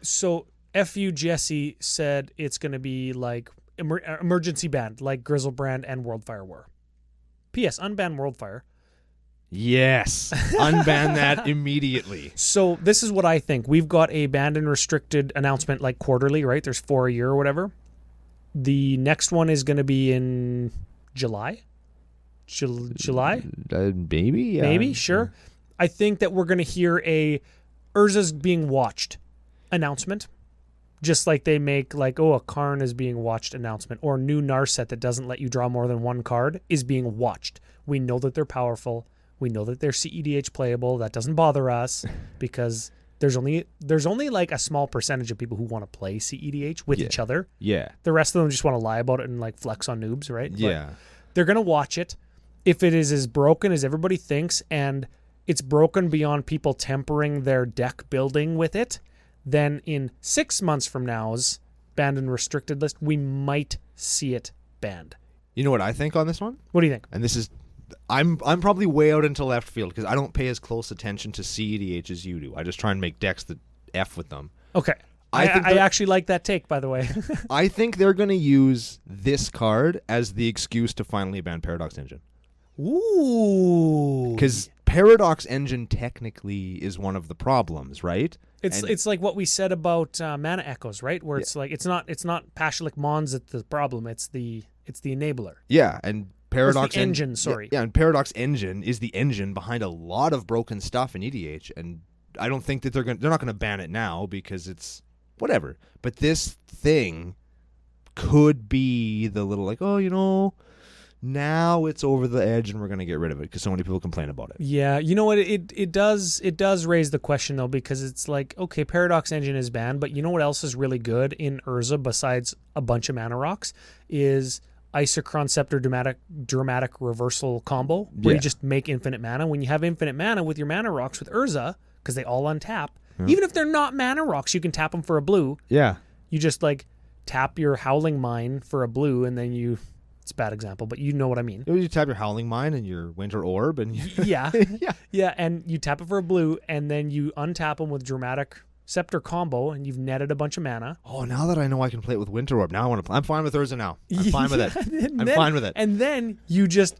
So FU Jesse said it's going to be like emergency banned, like Grizzlebrand and Worldfire were. P.S. Unban Worldfire. Yes. Unban that immediately. So this is what I think. We've got a banned and restricted announcement like quarterly, right? There's 4 a year or whatever. The next one is going to be in July. July? Maybe, yeah. Maybe, sure. Yeah. I think that we're going to hear a Urza's being watched announcement. Just like they make like, oh, a Karn is being watched announcement, or new Narset that doesn't let you draw more than one card is being watched. We know that they're powerful. We know that they're CEDH playable. That doesn't bother us because there's only like a small percentage of people who want to play CEDH with each other. Yeah. The rest of them just want to lie about it and like flex on noobs, right? Yeah. But they're going to watch it. If it is as broken as everybody thinks and it's broken beyond people tempering their deck building with it, then in 6 months from now's banned and restricted list, we might see it banned. You know what I think on this one? What do you think? And this is... I'm probably way out into left field because I don't pay as close attention to CEDH as you do. I just try and make decks that F with them. Okay. I actually like that take, by the way. I think they're going to use this card as the excuse to finally ban Paradox Engine. Ooh. Because Paradox Engine technically is one of the problems, right? It's like what we said about Mana Echoes, right? Where it's like it's not Paschal Ik Mons that's the problem. It's the enabler. Yeah, and Paradox Engine, sorry. Yeah, and Paradox Engine is the engine behind a lot of broken stuff in EDH, and I don't think that they're not going to ban it now because it's whatever. But this thing could be the little like, oh, you know, now it's over the edge and we're going to get rid of it because so many people complain about it. Yeah, you know what? It does raise the question though, because it's like, okay, Paradox Engine is banned, but you know what else is really good in Urza besides a bunch of mana rocks is Isochron Scepter dramatic reversal combo where you just make infinite mana. When you have infinite mana with your mana rocks with Urza, because they all untap, even if they're not mana rocks, you can tap them for a blue. Yeah. You just like tap your Howling Mine for a blue, and then you It's a bad example, but you know what I mean. You tap your Howling Mine and your Winter Orb, and Yeah. And you tap it for a blue, and then you untap them with Dramatic Scepter combo, and you've netted a bunch of mana. Oh, now that I know I can play it with Winter Orb, now I want to play. I'm fine with Urza now. I'm fine with it. I'm fine with it. And then you just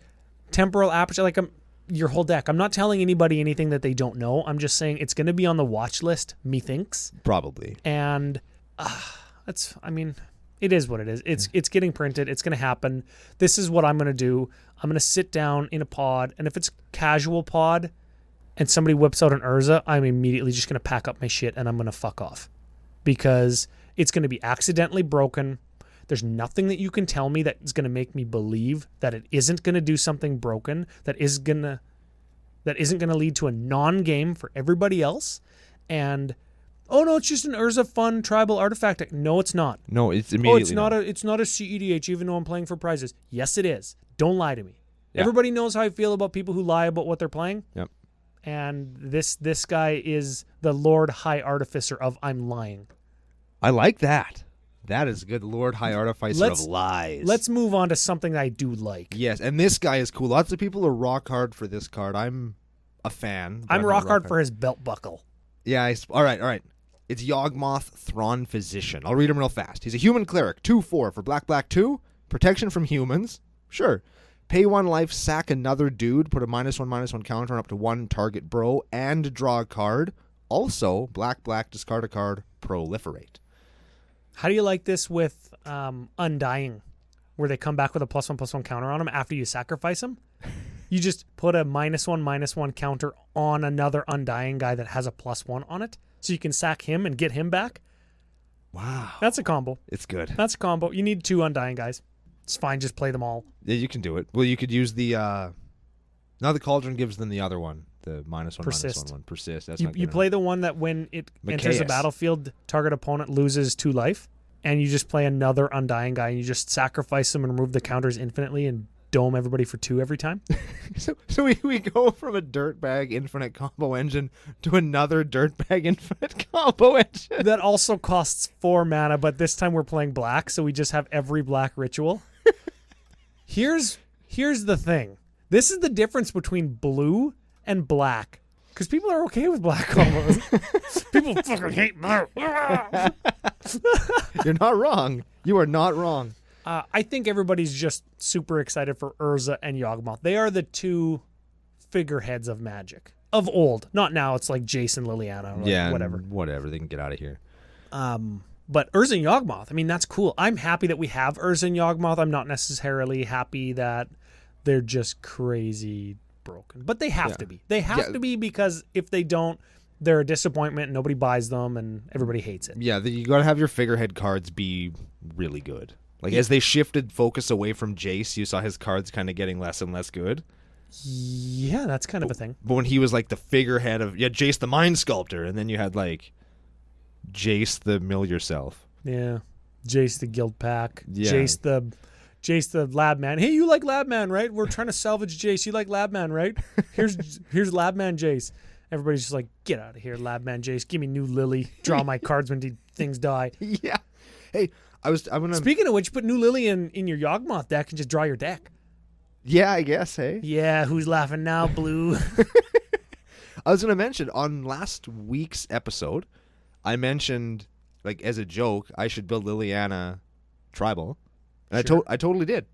Temporal Aperture, like your whole deck. I'm not telling anybody anything that they don't know. I'm just saying it's going to be on the watch list, methinks. Probably. And it is what it is. It's getting printed. It's going to happen. This is what I'm going to do. I'm going to sit down in a pod, and if it's casual pod and somebody whips out an Urza, I'm immediately just going to pack up my shit and I'm going to fuck off, because it's going to be accidentally broken. There's nothing that you can tell me that is going to make me believe that it isn't going to do something broken, that isn't going to lead to a non-game for everybody else. And oh no, it's just an Urza fun tribal artifact. No, it's not. No, it's immediately. It's not a CEDH, even though I'm playing for prizes. Yes, it is. Don't lie to me. Yeah. Everybody knows how I feel about people who lie about what they're playing. Yep. And this guy is the Lord High Artificer of I'm lying. I like that. That is good. Lord High Artificer of lies. Let's move on to something that I do like. Yes, and this guy is cool. Lots of people are rock hard for this card. I'm a fan. I'm rock hard for his belt buckle. Yeah. All right. It's Yawgmoth, Thron Physician. I'll read him real fast. He's a human cleric, 2/4 for black 2, protection from humans. Sure. Pay 1 life, sack another dude, put a -1/-1 counter on up to 1 target bro, and draw a card. Also, black, discard a card, proliferate. How do you like this with Undying, where they come back with a +1/+1 counter on them after you sacrifice them? You just put a -1/-1 counter on another Undying guy that has a +1 on it, so you can sack him and get him back. Wow. That's a combo. It's good. That's a combo. You need 2 Undying guys. It's fine. Just play them all. Yeah, you can do it. Well, you could use the... now the Cauldron gives them the other one. The -1/-1 Persist. That's you play the one that when it enters the battlefield, target opponent loses 2 life, and you just play another Undying guy, and you just sacrifice them and remove the counters infinitely and dome everybody for 2 every time. So we go from a dirtbag infinite combo engine to another dirtbag infinite combo engine. That also costs 4 mana, but this time we're playing black, so we just have every black ritual. Here's the thing. This is the difference between blue and black, because people are okay with black combos. People fucking hate blue. You're not wrong. You are not wrong. I think everybody's just super excited for Urza and Yawgmoth. They are the 2 figureheads of Magic. Of old. Not now. It's like Jason, Liliana, or whatever. Whatever. They can get out of here. But Urza and Yawgmoth, I mean, that's cool. I'm happy that we have Urza and Yawgmoth. I'm not necessarily happy that they're just crazy broken. But they have to be. They have to be, because if they don't, they're a disappointment and nobody buys them and everybody hates it. Yeah, you got to have your figurehead cards be really good. Like, as they shifted focus away from Jace, you saw his cards kind of getting less and less good. Yeah, that's kind of a thing. But when he was like the figurehead of Jace the Mind Sculptor, and then you had like Jace the Mill Yourself. Yeah, Jace the Guild Pack. Yeah. Jace the Lab Man. Hey, you like Lab Man, right? We're trying to salvage Jace. You like Lab Man, right? Here's Lab Man Jace. Everybody's just like, get out of here, Lab Man Jace. Give me new Lily. Draw my cards when things die. Yeah. Hey, I'm gonna. Speaking of which, put new Lily in your Yawgmoth deck and just draw your deck. Yeah, I guess. Hey. Yeah, who's laughing now, Blue? I was gonna mention on last week's episode, I mentioned, like, as a joke, I should build Liliana tribal, and Sure. I totally did.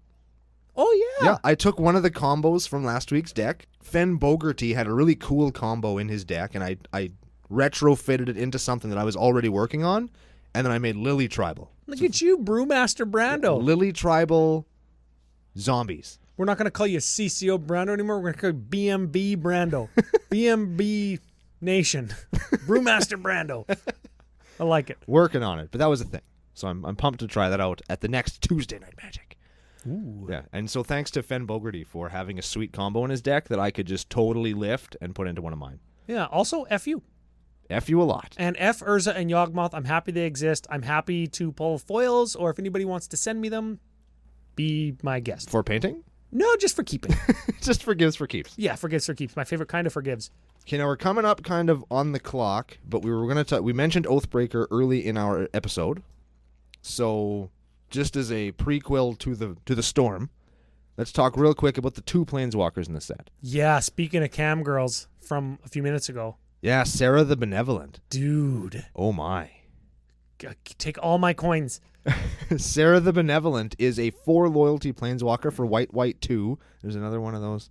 Oh yeah. Yeah, I took one of the combos from last week's deck. Fen Bogarty had a really cool combo in his deck, and I retrofitted it into something that I was already working on, and then I made Lily tribal. Look at you, Brewmaster Brando. Lily tribal zombies. We're not going to call you CCO Brando anymore. We're going to call you BMB Brando. BMB Nation. Brewmaster Brando. I like it. Working on it, but that was a thing. So I'm pumped to try that out at the next Tuesday Night Magic. Ooh. Yeah, and so thanks to Fen Bogarty for having a sweet combo in his deck that I could just totally lift and put into one of mine. Yeah, also F you. F you a lot. And F Urza and Yawgmoth, I'm happy they exist. I'm happy to pull foils, or if anybody wants to send me them, be my guest. For painting? No, just for keeping. Just for gives for keeps. Yeah, for gives for keeps. My favorite kind of forgives. Okay, now we're coming up kind of on the clock, but we mentioned Oathbreaker early in our episode. So, just as a prequel to the storm, let's talk real quick about the 2 Planeswalkers in the set. Yeah, speaking of cam girls from a few minutes ago. Yeah, Sarah the Benevolent. Dude. Oh, my. Take all my coins. Sarah the Benevolent is a 4 loyalty Planeswalker for white 2. There's another one of those.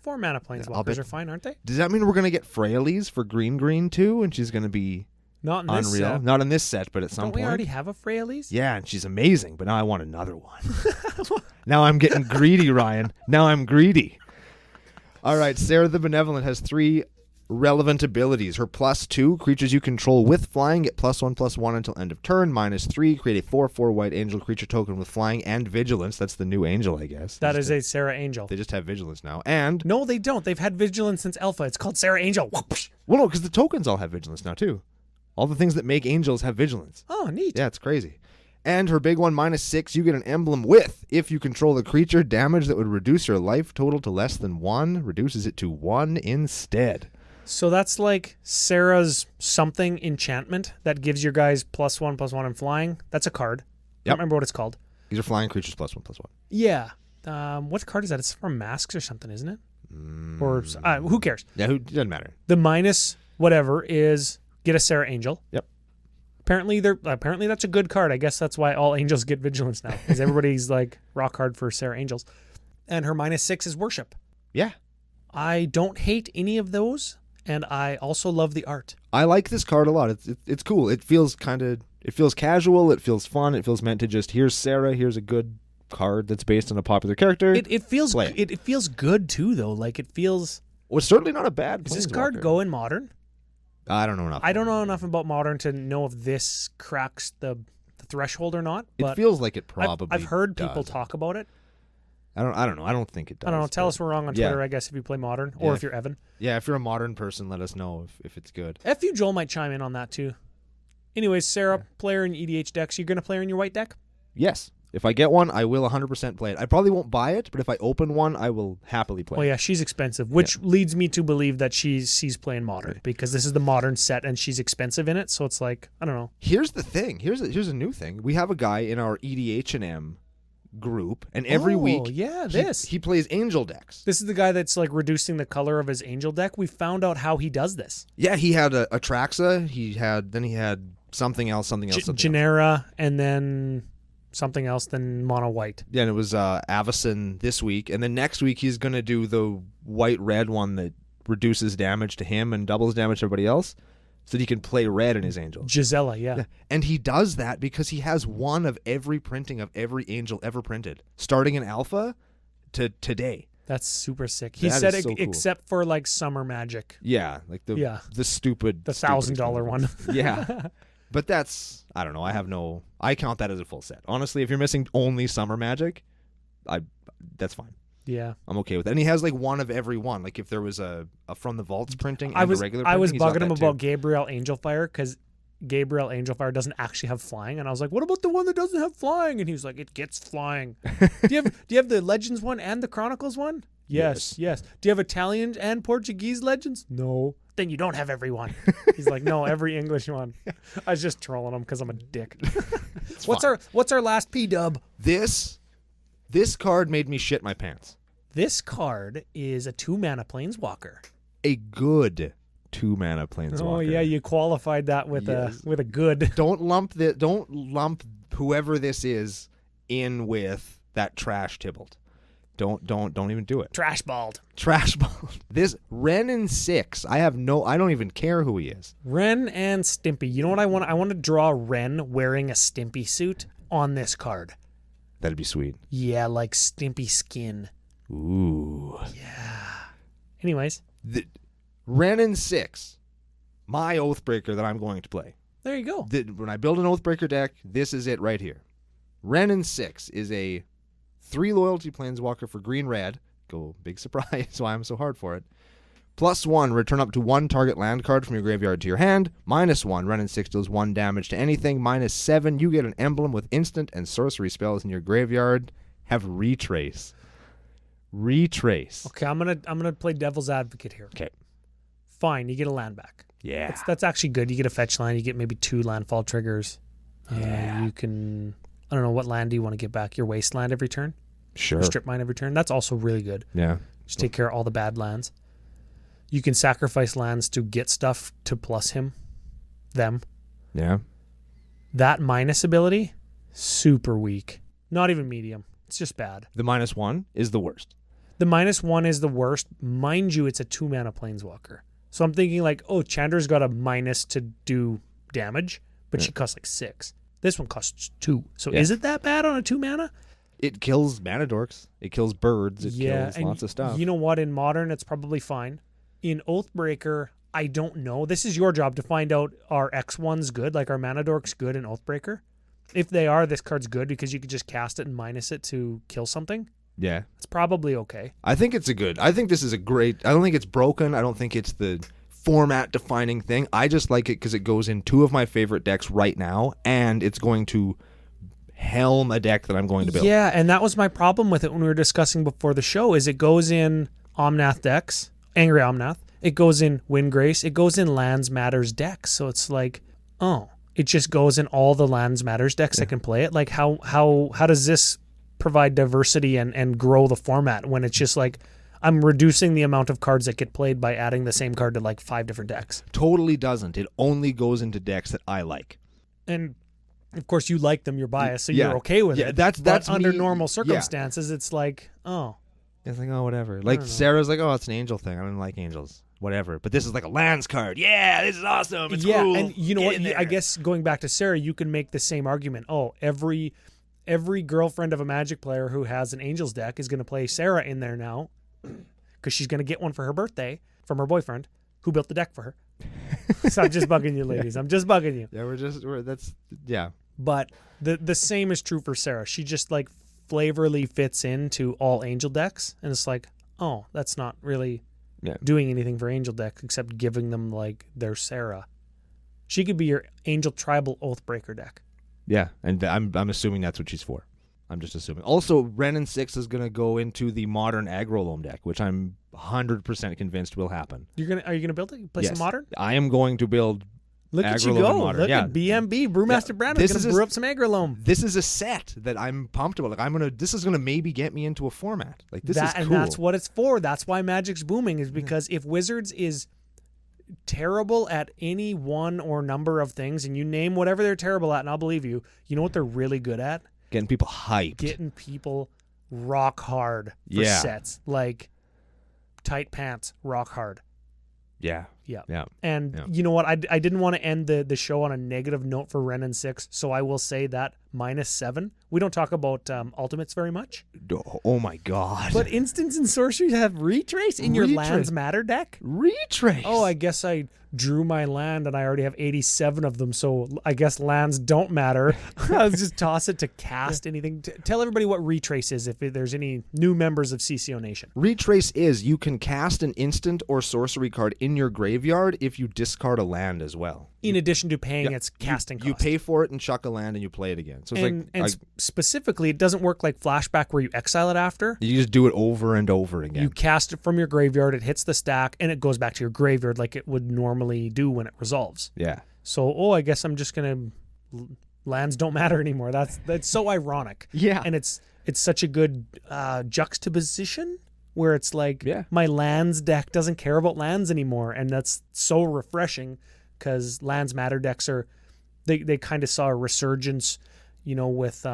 4 mana Planeswalkers are fine, aren't they? Does that mean we're going to get Freyalies for green too? And she's going to be Not in this unreal? set. Not in this set, but at some Don't point. we already have a Freyalies? Yeah, and she's amazing, but now I want another one. Now I'm getting greedy, Ryan. Now I'm greedy. All right, Sarah the Benevolent has 3 relevant abilities. Her +2, creatures you control with flying get +1/+1 until end of turn. -3, create a 4/4 white angel creature token with flying and vigilance. That's the new angel, I guess. That is a Sarah Angel. They just have vigilance now. And No, they don't. They've had vigilance since Alpha. It's called Sarah Angel. well, no, because the tokens all have vigilance now too. All the things that make angels have vigilance. Oh, neat. Yeah, it's crazy. And her big one, -6, you get an emblem with, if you control a creature, damage that would reduce your life total to less than 1, reduces it to 1 instead. So that's like Sarah's something enchantment that gives your guys +1/+1 and flying. That's a card. I Yep. don't remember what it's called. These are flying creatures +1/+1. Yeah. What card is that? It's from Masks or something, isn't it? Or who cares? Yeah, it doesn't matter. The minus whatever is get a Sarah Angel. Yep. Apparently that's a good card. I guess that's why all angels get vigilance now, because everybody's like rock hard for Sarah Angels. And her -6 is worship. Yeah. I don't hate any of those, and I also love the art. I like this card a lot. It's cool. It feels casual. It feels fun. It feels meant to just, here's Sarah. Here's a good card that's based on a popular character. It feels Play it. it feels good too, though. Like it feels. Well, it's certainly not a bad. Does this card Planeswalker. go in Modern? I don't know enough. I don't know enough about Modern to know if this cracks the threshold or not. It But feels like it probably. I've heard people does. talk about it. I don't know. I don't think it does. I don't know. Tell but- us we're wrong on Yeah. Twitter, I guess, if you play Modern or Yeah. if you're Evan. Yeah, if you're a modern person, let us know if it's good. FU Joel might chime in on that too. Anyways, Sarah, player in EDH decks. You're going to play her in your white deck? Yes. If I get one, I will 100% play it. I probably won't buy it, but if I open one, I will happily play Oh it. yeah, she's expensive, which leads me to believe that she's playing Modern Right. because this is the Modern set and she's expensive in it. So it's like, I don't know. Here's the thing. Here's a new thing. We have a guy in our EDH&M group, and every week he plays angel decks. This is the guy that's like reducing the color of his angel deck. We found out how he does this. Yeah, he had a Traxa. He had something else. Genera, and then something else, then mono white. Yeah, and it was Avacyn this week, and then next week he's going to do the white-red one that reduces damage to him and doubles damage to everybody else, so that he can play red in his angel. Gisela, yeah. And he does that because he has one of every printing of every angel ever printed, starting in alpha to today. That's super sick. He That said is so cool. except for like Summer Magic. Yeah, like the stupid... The stupid $1,000 one. expensive. Yeah. But that's, I don't know, I count that as a full set. Honestly, if you're missing only Summer Magic, that's fine. Yeah. I'm okay with it. And he has like one of every one. Like if there was a From the Vaults printing and I was a regular printing, he's got bugging him that about too. Gabriel Angelfire because Gabriel Angelfire doesn't actually have flying, and I was like, what about the one that doesn't have flying? And he was like, it gets flying. do you have the Legends one and the Chronicles one? Yes. Do you have Italian and Portuguese Legends? No. Then you don't have every one. He's like, no, every English one. I was just trolling him because I'm a dick. What's our last P-dub? This card made me shit my pants. This card is a 2-mana Planeswalker. A good 2-mana Planeswalker. Oh yeah, you qualified that with Yes. a good. Don't lump whoever this is in with that trash Tybalt. Don't even do it. Trash balled. Trash ball. This Ren in 6. I don't even care who he is. Ren and Stimpy. You know what I want? I want to draw Ren wearing a Stimpy suit on this card. That'd be sweet. Yeah, like Stimpy skin. Ooh. Yeah. Anyways, Ren in 6. My Oathbreaker that I'm going to play. there you go. When I build an Oathbreaker deck, this is it right here. Ren in 6 is a 3 loyalty Planeswalker for green-red. Go, big surprise why I'm so hard for it. +1, return up to 1 target land card from your graveyard to your hand. -1, Ren in 6 deals 1 damage to anything. -7, you get an emblem with instant and sorcery spells in your graveyard. Have Retrace. Okay, I'm gonna play devil's advocate here. Okay. Fine, you get a land back. Yeah. That's actually good. You get a fetch land. You get maybe 2 landfall triggers. Yeah. You can. I don't know what land do you want to get back. Your wasteland every turn. Sure. Strip mine every turn. That's also really good. Yeah. Just take care of all the bad lands. You can sacrifice lands to get stuff to plus them. Yeah. That minus ability, super weak. Not even medium. It's just bad. The -1 is the worst. The -1 is the worst. Mind you, it's a 2-mana Planeswalker. So I'm thinking like, oh, Chandra's got a minus to do damage, but she costs like 6. This one costs 2. So is it that bad on a 2-mana? It kills mana dorks. It kills birds. It kills lots of stuff. You know what? In Modern, it's probably fine. In Oathbreaker, I don't know. This is your job to find out, are X1s good? Like, are mana dorks good in Oathbreaker? If they are, this card's good because you could just cast it and minus it to kill something. Yeah. It's probably okay. I think this is a great, I don't think it's broken. I don't think it's the format defining thing. I just like it because it goes in 2 of my favorite decks right now, and it's going to helm a deck that I'm going to build. Yeah, and that was my problem with it when we were discussing before the show, is it goes in Omnath decks, Angry Omnath, it goes in Windgrace, it goes in Lands Matters decks. So it's like, oh, it just goes in all the Lands Matters decks that can play it. Like how does this provide diversity and grow the format when it's just like, I'm reducing the amount of cards that get played by adding the same card to like 5 different decks? Totally doesn't. It only goes into decks that I like. And of course you like them, you're biased, so you're okay with it. That's under me. normal circumstances, it's like, oh. It's like, oh, whatever. Like Sarah's like, oh, it's an angel thing. I don't like angels. Whatever. But this is like a lands card. Yeah, this is awesome. It's cool. Yeah, and you know what? I guess going back to Sarah, you can make the same argument. Oh, every girlfriend of a Magic player who has an Angels deck is going to play Sarah in there now because she's going to get one for her birthday from her boyfriend who built the deck for her. So I'm just bugging you, ladies. I'm just bugging you. Yeah, But the same is true for Sarah. She just like flavorly fits into all Angel decks, and it's like, oh, that's not really doing anything for Angel decks except giving them like their Sarah. She could be your Angel Tribal Oathbreaker deck. Yeah, and I'm assuming that's what she's for. I'm just assuming. Also, Ren and 6 is going to go into the Modern Aggro Loam deck, which I'm 100% convinced will happen. Are you gonna build it? Play some Modern? I am going to build. Look at you Aggro Loam go! Modern. Look at BMB Brewmaster Brandon's gonna brew up some Aggro Loam. This is a set that I'm pumped about. Like this is gonna maybe get me into a format. Like this is cool. And that's what it's for. That's why Magic's booming, is because if Wizards is terrible at any one or number of things, and you name whatever they're terrible at, and I'll believe you. You know what they're really good at? Getting people hyped. Getting people rock hard for sets. Like tight pants, rock hard. Yeah. And you know what? I didn't want to end the show on a negative note for Ren and 6, so I will say that -7. We don't talk about ultimates very much. Oh my god. But instants and sorceries have retrace in your Lands Matter deck? Retrace. Oh, I guess I drew my land and I already have 87 of them, so I guess lands don't matter. I'll just toss it to cast anything. Tell everybody what retrace is if there's any new members of CCO Nation. Retrace is you can cast an instant or sorcery card in your graveyard if you discard a land as well. In addition to paying its casting cost. You pay for it and chuck a land and you play it again. So it's specifically, it doesn't work like Flashback where you exile it after. You just do it over and over again. You cast it from your graveyard, it hits the stack, and it goes back to your graveyard like it would normally do when it resolves. Yeah. So, I guess I'm just going to... Lands don't matter anymore. That's so ironic. Yeah. And it's such a good juxtaposition where it's like my lands deck doesn't care about lands anymore, and that's so refreshing because Lands Matter decks are... They kind of saw a resurgence, with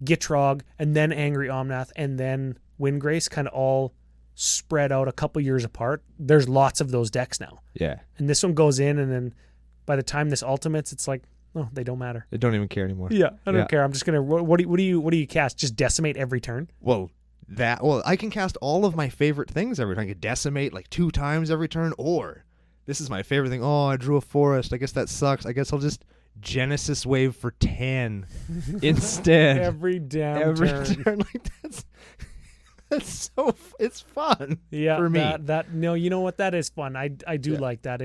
Gitrog and then Angry Omnath and then Windgrace kind of all spread out a couple years apart. There's lots of those decks now. Yeah. And this one goes in, and then by the time this ultimates, it's like, oh, they don't matter. They don't even care anymore. Yeah, I don't care. I'm just gonna. What do you cast? Just decimate every turn? Well, I can cast all of my favorite things every turn. I can decimate like 2 times every turn, or this is my favorite thing. Oh, I drew a forest. I guess that sucks. I guess I'll just Genesis Wave for 10 instead. Every turn. Like that's so it's fun. Yeah, for me. No, you know what? That is fun. I do like that.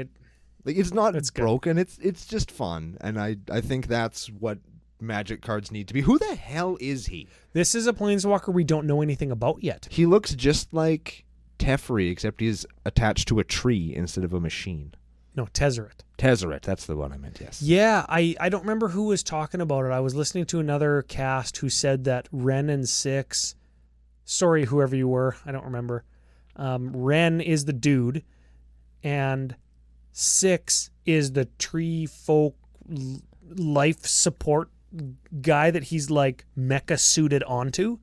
It's not broken. Good. It's just fun, and I think that's what Magic cards need to be. Who the hell is he? This is a Planeswalker we don't know anything about yet. He looks just like Teferi, except he's attached to a tree instead of a machine. No, Tezzeret. Tezzeret, that's the one I meant, yes. Yeah, I don't remember who was talking about it. I was listening to another cast who said that Ren and 6 sorry, whoever you were, I don't remember. Ren is the dude, and 6 is the tree folk life support guy that he's like mecha suited onto,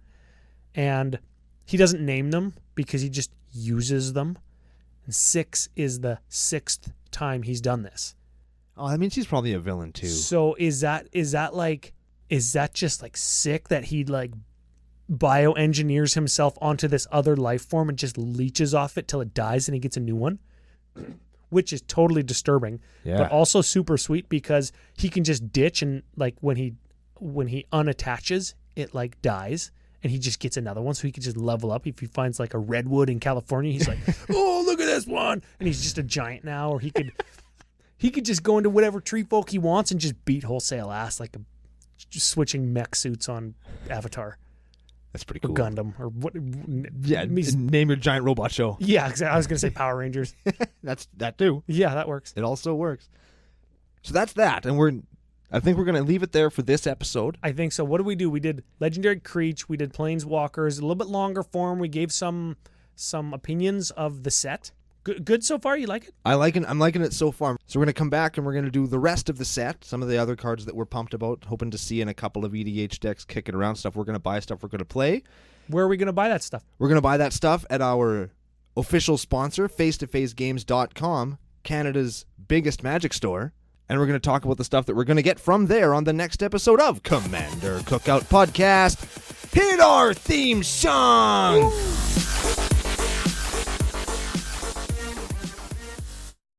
and he doesn't name them because he just uses them. And 6 is the 6th time he's done this. Oh, that means he's probably a villain too. So is that just like sick that he like bioengineers himself onto this other life form and just leeches off it till it dies and he gets a new one? Which is totally disturbing, but also super sweet because he can just ditch, and like when he unattaches, it like dies and he just gets another one, so he can just level up. If he finds like a redwood in California, he's like, oh, look at this one, and he's just a giant now. Or he could just go into whatever tree folk he wants and just beat wholesale ass, like just switching mech suits on Avatar. That's pretty cool. Or Gundam, or what? Yeah, name your giant robot show. Yeah, exactly. I was going to say Power Rangers. That's that too. Yeah, that works. It also works. So that's that, and I think we're going to leave it there for this episode. I think so. What did we do? We did Legendary Creature, we did Planeswalkers, a little bit longer form. We gave some opinions of the set. Good so far? You like it? I'm liking it so far. So we're going to come back and we're going to do the rest of the set, some of the other cards that we're pumped about, hoping to see in a couple of EDH decks kicking around, stuff we're going to buy, stuff we're going to play. Where are we going to buy that stuff? We're going to buy that stuff at our official sponsor, face2facegames.com, Canada's biggest Magic store. And we're going to talk about the stuff that we're going to get from there on the next episode of Commander Cookout Podcast. Hit our theme song! Woo!